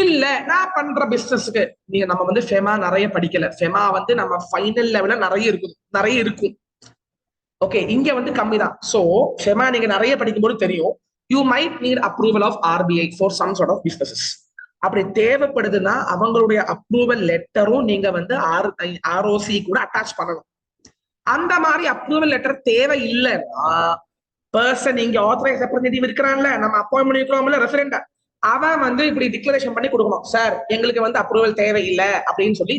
இல்ல நான் பண்ற பிசினஸ்க்கு நீங்க நம்ம வந்து ஃபெமா நிறைய படிக்கல, ஃபெமா வந்து நம்ம ஃபைனல் லெவல்ல நிறைய இருக்கும். ஓகே, இங்க வந்து கம்மி தான். சோ ஃபெமா நீங்க நிறைய படிக்கும்போது தெரியும், you might need approval of RBI for some sort of businesses. அப்படி தேவைப்படுதுன்னா அவங்களுடைய அப்ரூவல் லெட்டரும் நீங்க வந்து ஆர்ஓசி கூட அட்டாச் பண்ணணும். அந்த மாதிரி அப்ரூவல் லெட்டர் தேவை இல்லைன்னா பர்சன் இங்க ஆத்தரைஸ் ரெப்ரசன்டேட்டிவ் இருக்கிறான்ல, நம்ம அப்பாயின்ட் பண்ணிக்கிறோம்ல ரெஃபரண்டா, அவன் வந்து இப்படி டிக்ளரேஷன் பண்ணி கொடுக்கணும், சார் எங்களுக்கு வந்து அப்ரூவல் தேவையில்லை அப்படின்னு சொல்லி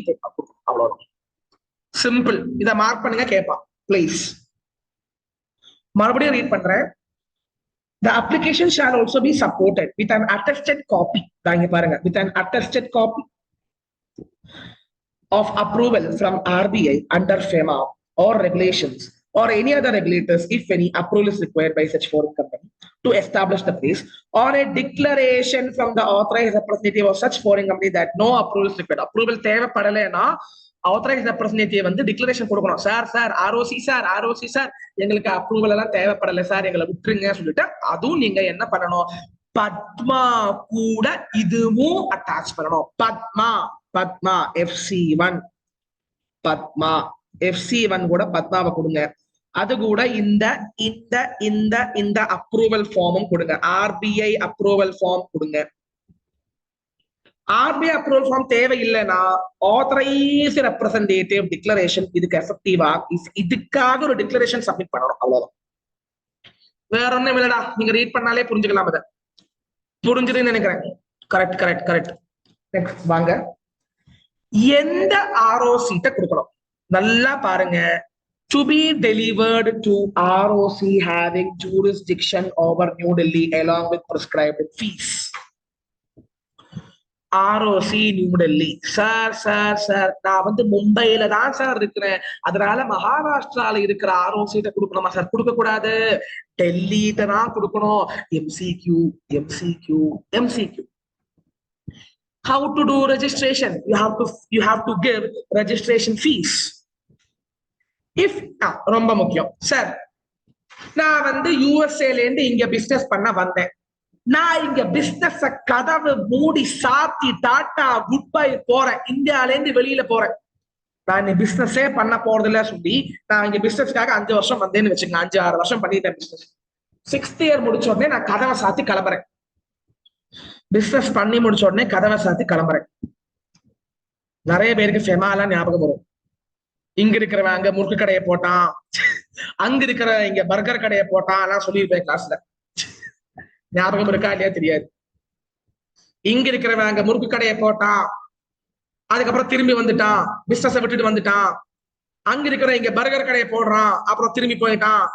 அவ்வளவுதான். சிம்பிள். இதை மார்க் பண்ணுங்க, கேட்பான் பிளீஸ். மறுபடியும் ரீட் பண்றேன். The application shall also be supported with an attested copy. தாங்க பாருங்க, with an attested copy of approval from RBI under FEMA or regulations or any other regulators if any approval is required by such foreign company to establish the place, or a declaration from the authorized representative of such foreign company that no approval is required. Approval தேவைப்படலைன்னா authorized representative வந்து declaration கொடுக்கணும், sir ROC sir எங்களுக்கு approval எல்லாம் தேவைப்படலை sir, எங்களை விட்டுருங்க சொல்லிட்டு அதுவும் நீங்க என்ன பண்ணணும், பத்மா கூட இதுவும் அட்டாச் பண்ணணும். பத்மா FC1 பத்மா FC1 கூட பத்மாவை கொடுங்க. அது கூட இந்த இந்த இந்த இந்த அப்ரூவல் ஃபார்மும் கொடுங்க, ஆர்பிஐ அப்ரூவல் ஃபார்ம் கொடுங்க. ஆர்பிஐ அப்ரூவல் ஃபார்ம் தேவையில்லைன்னா ஆத்தரைஸ்ட் ரெப்ரசன்டேட்டிவ் டிக்ளரேஷன் இதுக்கு எஃபெக்டிவா, இதுக்காக ஒரு டிக்ளரேஷன் சப்மிட் பண்ணணும், அவ்வளவுதான். வேற ஒண்ணும் இல்லடா, நீங்க ரீட் பண்ணாலே புரிஞ்சுக்கலாம். அதை புரிஞ்சுதுன்னு நினைக்கிறேன். கரெக்ட். நெக்ஸ்ட் வாங்க, எந்த ஆர்ஓசிட்ட கொடுக்கணும் நல்லா பாருங்க. To be delivered to ROC having jurisdiction over New Delhi along with prescribed fees. ROC New Delhi. Sir நான் வந்து மும்பையில தான் சார் இருக்கிறேன், அதனால மகாராஷ்டிரால இருக்கிற ROC கொடுக்கணுமா சார்? கொடுக்க கூடாது, டெல்லிட்ட தான் கொடுக்கணும். MCQ. How to do registration? You have to give registration fees. If ரொம்ப முக்கியம் சார், நான் வந்து யூஎஸ்ஏல இருந்து இங்க பிசினஸ் பண்ண வந்தேன், நான் இங்க பிசினஸ் கதவு மூடி சாத்தி டாட்டா குட் பை போறேன், இந்தியால இருந்து வெளியில போறேன், நான் இந்த பிசினஸே பண்ண போறதில்ல சொல்லி நான் இங்க பிசினஸ்க்காக 5 வருஷம் வந்தேன்னு வச்சுக்கோங்க, 5-6 வருஷம் பண்ணிட்டேன் பிசினஸ். 6th இயர் முடிச்ச உடனே நான் கதவை சாத்தி கிளம்புறேன், பிசினஸ் பண்ணி முடிச்ச உடனே கதவை சாத்தி கிளம்புறேன். நிறைய பேருக்கு ஃபெமாலாம் ஞாபகம் வரும். இங்க இருக்கிறவன் அங்க முறுக்கு கடையை போட்டான், அங்க இருக்கிற இங்க பர்கர் கடையை போட்டான், நான் சொல்லியிருப்பேன் கிளாஸ்ல, ஞாபகம் இருக்கா இல்லையா தெரியாது. இங்க இருக்கிறவன் அங்க முறுக்கு கடையை போட்டான், அதுக்கப்புறம் திரும்பி வந்துட்டான், பிசினஸ் விட்டுட்டு வந்துட்டான். அங்க இருக்கிற இங்க பர்கர் கடையை போடுறான், அப்புறம் திரும்பி போயிட்டான்.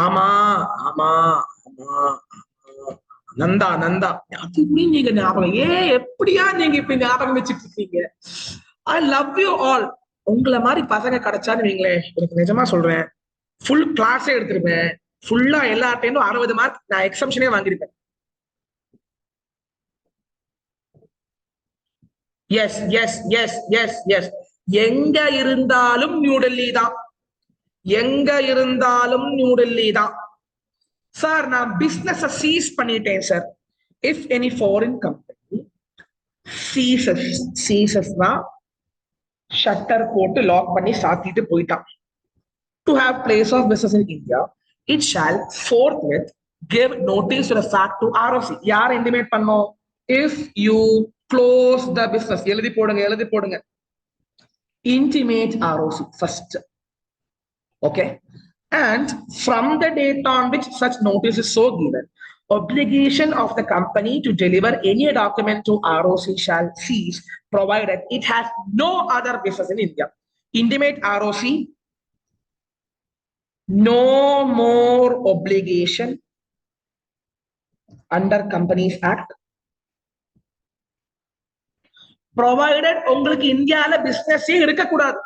ஆமா நந்தா அது நீங்க ஞாபகம் எப்படியா நீங்க இப்படி ஞாபகம் வச்சுட்டு இருக்கீங்க? I love you all. உங்களை மாதிரி பசங்க கிடைச்சான்னு நீங்களேன், எனக்கு நிஜமா சொல்றேன், ஃபுல் கிளாஸே எடுத்திருப்பேன், ஃபுல்லா எல்லார்ட்டையும் 60 மார்க் நான் எக்ஸம்ஷனே வாங்கியிருப்பேன். எஸ் எங்க இருந்தாலும் நியூ டெல்லி தான். சார் நான் பிசினஸ் சீஸ் பண்ணிட்டேன் sir. If any foreign company Jesus shutter போட்டு லாக் பண்ணி சாத்திட்டு போயிட்டான். To have place of business in India, it shall forthwith give notice to the fact to ROC. யார் intimate பண்ணோம்? If you close the business, எழுதி போடுங்க. Intimate ROC first. Okay. And from the date on which such notice is so given, obligation of the company to deliver any document to ROC shall cease, provided it has no other business in India. Intimate ROC, no more obligation under Companies Act, provided உங்களுக்கு இந்தியால பிசினஸே இருக்கக்கூடாது.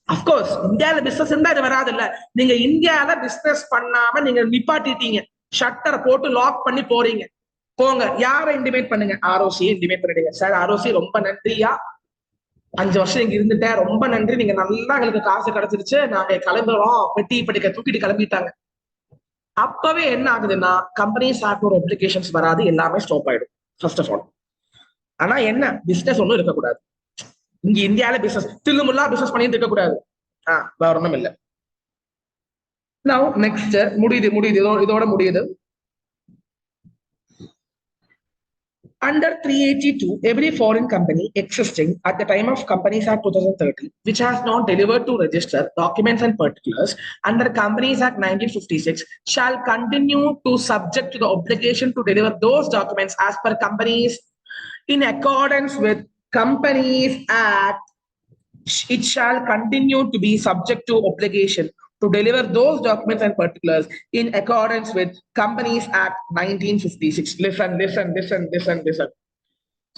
Of course இந்தியால business இருந்தா இது வராது இல்ல. நீங்க இந்தியால பிசினஸ் பண்ணாம நீங்க நிப்பாட்டிட்டீங்க, ஷட்டர் போட்டு லாக் பண்ணி போறீங்க, போங்க. யாரை இன்டிமேட் பண்ணுங்க? ஆர்ஓசி இன்டிமேட் பண்ணிடுங்க. சார் ஆர்ஓசி ரொம்ப நன்றியா, 5 வருஷம் இங்க இருந்துட்டேன், ரொம்ப நன்றி, நீங்க நல்லா எங்களுக்கு காசு கிடைச்சிருச்சு, நாங்க கிளம்புறோம், பெட்டி படிக்க தூக்கிட்டு கிளம்பிட்டாங்க. அப்பவே என்ன ஆகுதுன்னா கம்பெனிஸ் ஆக்ட் ஒரு அப்ளிகேஷன்ஸ் வராது, எல்லாமே ஸ்டாப் ஆயிடும் ஃபர்ஸ்ட் ஆஃப் ஆல். ஆனா என்ன, பிசினஸ் ஒன்றும் இருக்கக்கூடாது இங்க இந்தியால. பிசினஸ் தில்லுமுல்லா பிசினஸ் பண்ணிட்டு இருக்கக்கூடாது. வேற ஒண்ணும் இல்லை. நவ் நெக்ஸ்ட் முடியுது இதோட முடியுது. Under 382, every foreign company existing at the time of Companies Act 2013, which has not delivered to register documents and particulars under Companies Act 1956, shall continue to subject to the obligation to deliver those documents as per Companies in accordance with Companies Act. It shall continue to be subject to obligation to deliver those documents and particulars in accordance with Companies Act 1956. Listen.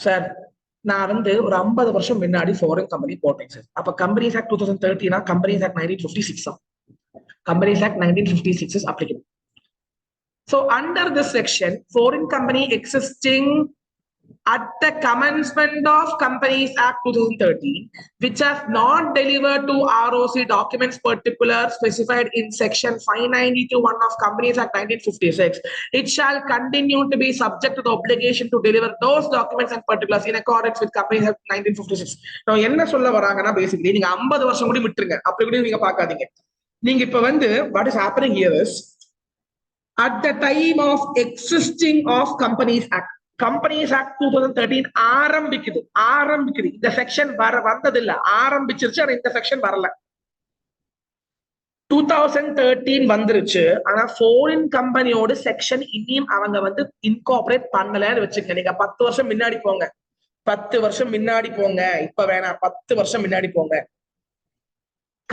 Sir, நான் ஒரு 50 வருஷம் முன்னாடி foreign company போட்டேன் sir. அப்ப companies act 2013 companies act 1956 companies act 1956 is applicable. So under this section, foreign company existing at the commencement of Companies Act 2013, which has not delivered to ROC documents particulars specified in section 592(1) of Companies Act 1956, it shall continue to be subject to the obligation to deliver those documents and particulars in accordance with Companies Act 1956. Now என்ன சொல்ல வராங்கன்னா basically நீங்க 50 வருஷம் கூட விட்டுருங்க, அப்படி கூட நீங்க பார்க்காதீங்க. நீங்க இப்ப what is happening here is, at the time of existing of Companies Act, Companies Act 2013 ஆரம்பிக்குது. இந்த செக்ஷன் வந்தது இல்ல, ஆரம்பிச்சிருச்சு. ஆனா இந்த செக்ஷன் வரல. 2013 வந்துருச்சு. ஆனா ஃபாரின் கம்பெனியோட செக்ஷன் இன்னும் அவங்க இன்கார்பரேட் பண்ணலன்னு வச்சுக்கோங்க. நீங்க 10 வருஷம் முன்னாடி போங்க, 10 வருஷம் முன்னாடி போங்க, இப்ப வேணாம், 10 வருஷம் முன்னாடி போங்க.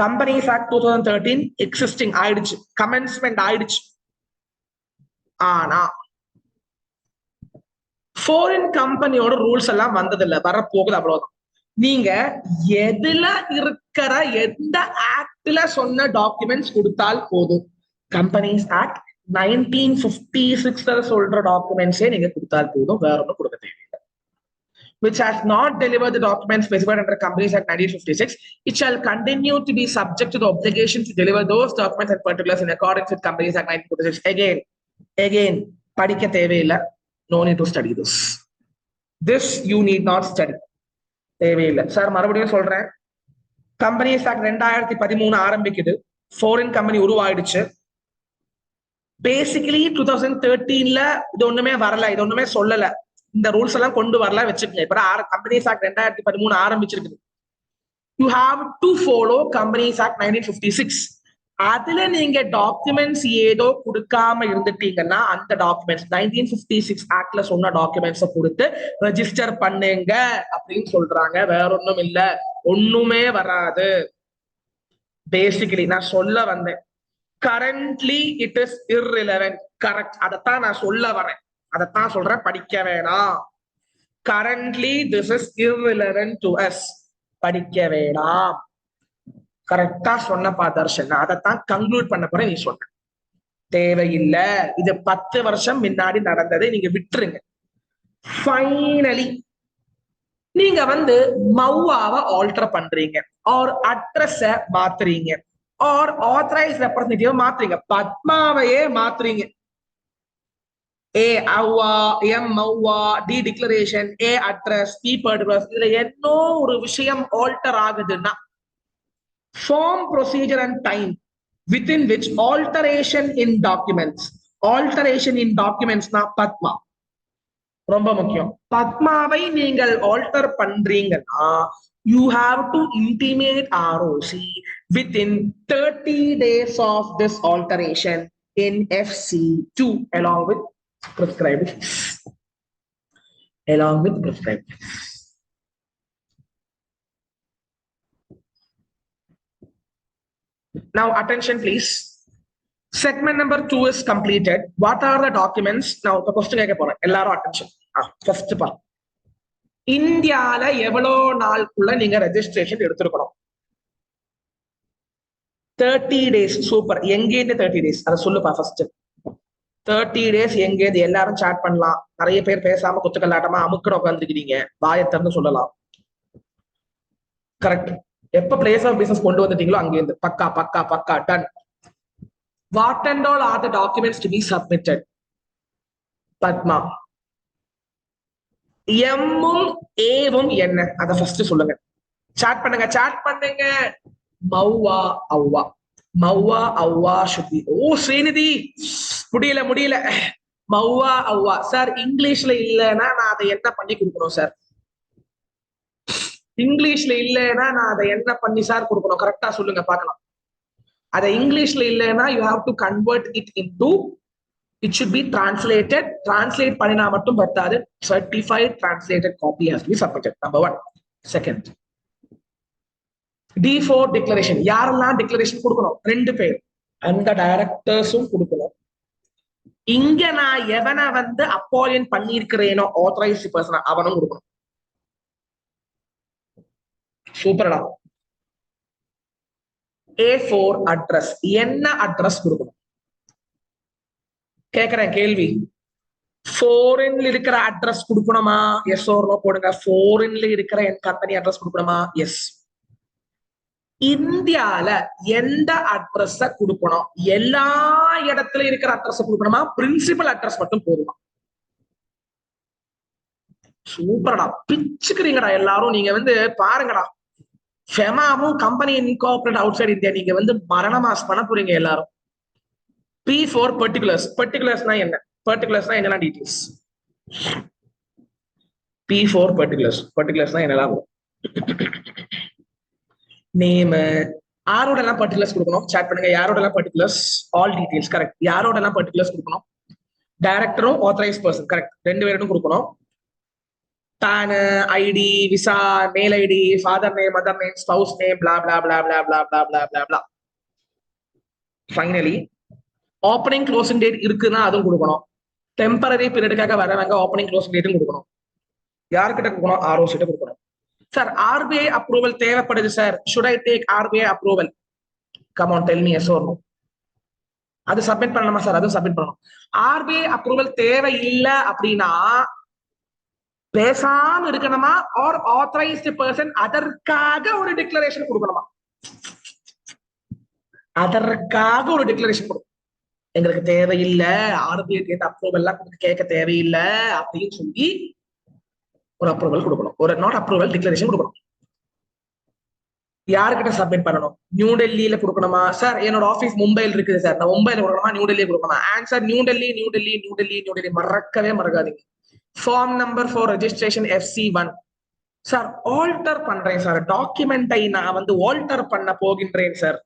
Companies Act 2013 எக்ஸிஸ்டிங் ஆயிடுச்சு, கமென்ஸ்மெண்ட் ஆயிடுச்சு. ஆனா ஃபாரின் கம்பெனியோட ரூல்ஸ் எல்லாம் வந்ததில்ல, வரப்போகுது, அவ்வளவுதான். நீங்க எதுல இருக்கிற எந்த ஆக்ட்ல சொன்ன டாக்குமெண்ட்ஸ் கொடுத்தால் போதும். கம்பெனிஸ் ஆக்ட் 1956 சொல்ற டாக்குமெண்ட்ஸே நீங்க கொடுத்தால் போதும், வேற ஒன்றும் கொடுக்க தேவையில்லை. Which has not delivered the documents specified under Companies Act 1956, it shall continue to be subject to the obligation to deliver those documents and particulars in accordance with Companies Act 1956. Again, படிக்க தேவையில்லை. No need to study this. This you need not study. தேவையில்லை sir. மறுபடியும் சொல்றேன், companies act 2013 ஆரம்பிக்குது, foreign company உருவாயிடுச்சு. Basically 2013 இது ஒண்ணுமே வரல, இது ஒண்ணுமே சொல்லல, இந்த ரூல்ஸ் எல்லாம் கொண்டு வரல வச்சுக்கோங்க. இப்ப கம்பெனிஸ் ஆக்ட் 2013 ஆரம்பிச்சிருக்குது. You have to follow companies act 1956. அதுல நீங்க டாக்குமெண்ட்ஸ் ஏதோ கொடுக்காம இருந்துட்டீங்கன்னா அந்த டாக்குமெண்ட்ஸ் 1956 ஆக்ட்ல சொன்ன டாக்குமெண்ட்ஸை கொடுத்து ரெஜிஸ்டர் பண்ணுங்க அப்படின்னு சொல்றாங்க. வேற ஒண்ணும் இல்ல, ஒண்ணுமே வராது. பேசிக்கலி நான் சொல்ல வந்தேன், currently it is irrelevant. Correct, அதைத்தான் நான் சொல்ல வரேன், அதைத்தான் சொல்றேன், படிக்க வேணாம். Currently this is irrelevant to us, படிக்க வேணாம். கரெக்டா சொன்னப்பா தர்ஷன், அதைத்தான் கன்க்ளூட் பண்ண போறேன். நீ சொன்ன தேவையில்லை, இது 10 வருஷம் முன்னாடி நடந்ததை நீங்க விட்டுருங்க. ஃபைனலி நீங்க மௌவாவை ஆல்டர் பண்றீங்க, ஆர் அட்ரஸ மாத்துறீங்க, ஆர் ஆத்தரைஸ் ரெப்ரசன்டேட்டிவ் மாத்துறீங்க, பத்மாவையே மாத்துறீங்க. A avva, M avva, D declaration, A address, P particulars. இதுல என்ன ஒரு விஷயம் alter ஆகுதுன்னா form, procedure and time within which alteration in documents na Padma ரொம்ப முக்கியம். பத்மாவை நீங்கள் ஆல்டர் பண்றீங்கன்னா you have to intimate ROC within 30 days of this alteration in FC2 along with prescribed fees. Now attention please. Segment number 2 is completed. What are the documents? Now the question கேட்க போறேன். எல்லாரும் attention. First part. இந்தியால எவ்வளவு நாளுக்குள்ள நீங்க registration எடுத்துருக்கணும்? 30 days. Super. எங்கேருந்து 30 days? அதை சொல்லுப்பா ஃபர்ஸ்ட். 30 days எங்கேருந்து? எல்லாரும் சாட் பண்ணலாம். நிறைய பேர் பேசாம குத்துக்கல்லாட்டமா அமுக்கிற உட்காந்துருக்கீங்க. வாயை திறந்து சொல்லலாம். கரெக்ட். எப்ப பிளேஸ் ஆஃப் பிசினஸ் கொண்டு வந்துட்டீங்களோ அங்கேருந்து பக்கா பக்கா பக்கா done. What and all are the documents to be submitted? Padma. எம்மும் ஏவும் என்ன? அத ஃபர்ஸ்ட் சொல்லுங்க. சாட் பண்ணுங்க. மௌவா அவ்வா should be. ஓ ஸ்ரீநிதி முடியல. மௌவா அவ்வா சார் இங்கிலீஷ்ல இல்லைன்னா நான் அதை என்ன பண்ணி கொடுக்கணும் சார்? இங்கிலீஷ்ல இல்லைன்னா நான் அதை என்ன பண்ணி சார் கொடுக்கணும்? கரெக்டா சொல்லுங்க பார்க்கலாம். அதை இங்கிலீஷ்ல இல்லைன்னா you have to convert it into, it should be translated. Translate பண்ணினா மட்டும் பத்தாது. Certified translated copy has to be submitted. Number 1. Second, D4 declaration. யாரெல்லாம் டிக்ளரேஷன் கொடுக்கணும்? 2 பேர். அந்த டைரக்டர்ஸும் கொடுக்கணும். இங்க நான் எவனை வந்து அப்பாயிண்ட் பண்ணியிருக்கிறேனோ ஆத்தரைஸ்ட் பர்சன் அவனும் கொடுக்கணும். சூப்பர்டா. A4 address. என்ன அட்ரஸ் கொடுக்கணும்? கேக்குறேன் கேள்வி. ஃபாரின்ல இருக்கிற அட்ரஸ் கொடுக்கணுமா? எஸ் ஆர் நோ போடுங்க. ஃபாரின்ல இருக்கிற என் கம்பெனி அட்ரஸ் கொடுக்கணுமா? எஸ். இந்தியால எந்த அட்ரஸ் கொடுக்கணும்? எல்லா இடத்துல இருக்கிற அட்ரஸ் கொடுக்கணுமா? பிரின்சிபல் அட்ரஸ் மட்டும் போதுமா? சூப்பர்டா. பிச்சுக்கிறீங்கடா எல்லாரும். நீங்க வந்து பாருங்கடா, ஃபெமாவும் company incorporate outside India நீங்க வந்து மரணமாஸ் பண்ண போறீங்க எல்லாரும். P4 particulars. Particularஸ்னா என்ன? Particularஸ்னா என்னெல்லாம் டீடைல்ஸ்? P4 particulars. Particularஸ்னா என்னெல்லாம்? நேம். யாரோடலாம் பர்டிகுலர்ஸ் கொடுக்கணும்? சாட் பண்ணுங்க. யாரோடலாம் பர்டிகுலர்ஸ்? All details. கரெக்ட். யாரோடலாம் பர்டிகுலர்ஸ் கொடுக்கணும்? டைரக்டரும் ஆத்தரைஸ்ட் பர்சன். கரெக்ட். 2 பேரும் கொடுக்கணும். PAN, ID, visa, mail ID, father name, mother name, spouse name, blah blah blah blah blah blah blah blah blah. Finally opening closing date இருக்குன்னா அதுவும் கொடுக்கணும். Temporary பீரியடுக்காக வரவங்க opening closing டேட்டும் கொடுக்கணும். யார்கிட்ட கொடுக்கணும்? ROC கிட்ட கொடுக்கணும். சார் RBI அப்ரூவல் தேவைப்படுது sir. should I take RBI approval? come on tell me yes or no. அது சப்மிட் பண்ணணுமா சார்? அதுவும் சப்மிட் பண்ணணும். RBI அப்ரூவல் தேவை இல்லை அப்படின்னா பேசாம இருக்கணுமா? ஆர் ஆத்தரைஸ்டு பர்சன் அதற்காக ஒரு டிக்ளரேஷன் கொடுக்கணுமா? அதற்காக ஒரு டிக்ளரேஷன் கொடுக்கணும். எங்களுக்கு தேவையில்லை, RBI கேட்ட அப்ரூவல் எல்லாம் கேட்க தேவையில்லை அப்படின்னு சொல்லி ஒரு அப்ரூவல் கொடுக்கணும். ஒரு நாட் அப்ரூவல் டிக்ளரேஷன் கொடுக்கணும். யாருக்கிட்ட சப்மிட் பண்ணணும்? நியூ டெல்லியில கொடுக்கணுமா? சார் என்னோட ஆபீஸ் மும்பைல இருக்குது சார், நான் மும்பைல கொடுக்கணுமா நியூ டெல்லி கொடுக்கணுமா? Answer New Delhi. மறக்கவே மறக்காதீங்க. Form number for registration FC1. Sir alter பண்றேன் சார், டாக்குமெண்டை நான் வந்து ஆல்டர் பண்ண போகின்றேன் சார்.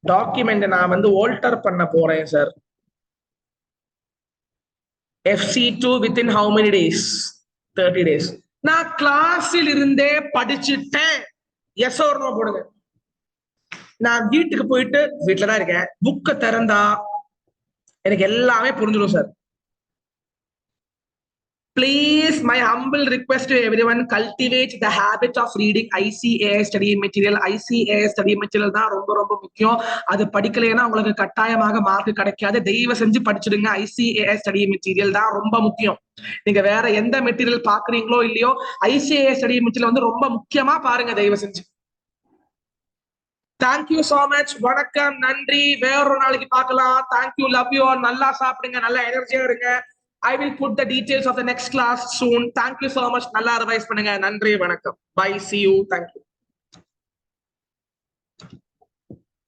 டாக்குமெண்ட் நான் வந்து ஆல்டர் பண்ண போறேன் sir. FC2 within how many days? 30 days. நான் கிளாஸில் இருந்தே படிச்சுட்டேன். எஸ் ஆர் நோ போடுங்க. நான் வீட்டுக்கு போயிட்டு வீட்டுல தான் இருக்கேன், புக்கை திறந்தா எனக்கு எல்லாமே புரிஞ்சிடும் sir. Please, my humble request to everyone, cultivate the habit of reading ICAI study material. ICAI study material தான் ரொம்ப ரொம்ப முக்கியம். அது படிக்கலைன்னா உங்களுக்கு கட்டாயமாக மார்க் கிடைக்காது. தயவு செஞ்சு படிச்சிடுங்க. ICAI study material தான் ரொம்ப முக்கியம். நீங்க வேற எந்த மெட்டீரியல் பாக்குறீங்களோ இல்லையோ, ICAI study material வந்து ரொம்ப முக்கியமா பாருங்க தயவு செஞ்சு. Thank you so much. வணக்கம், நன்றி. வேறொரு நாளைக்கு பார்க்கலாம். Thank you, love you all. நல்லா சாப்பிடுங்க, நல்லா எனர்ஜியா இருங்க. I will put the details of the next class soon. Thank you so much. நல்லா ரிவைஸ் பண்ணுங்க. நன்றி, வணக்கம். Bye, see you. Thank you.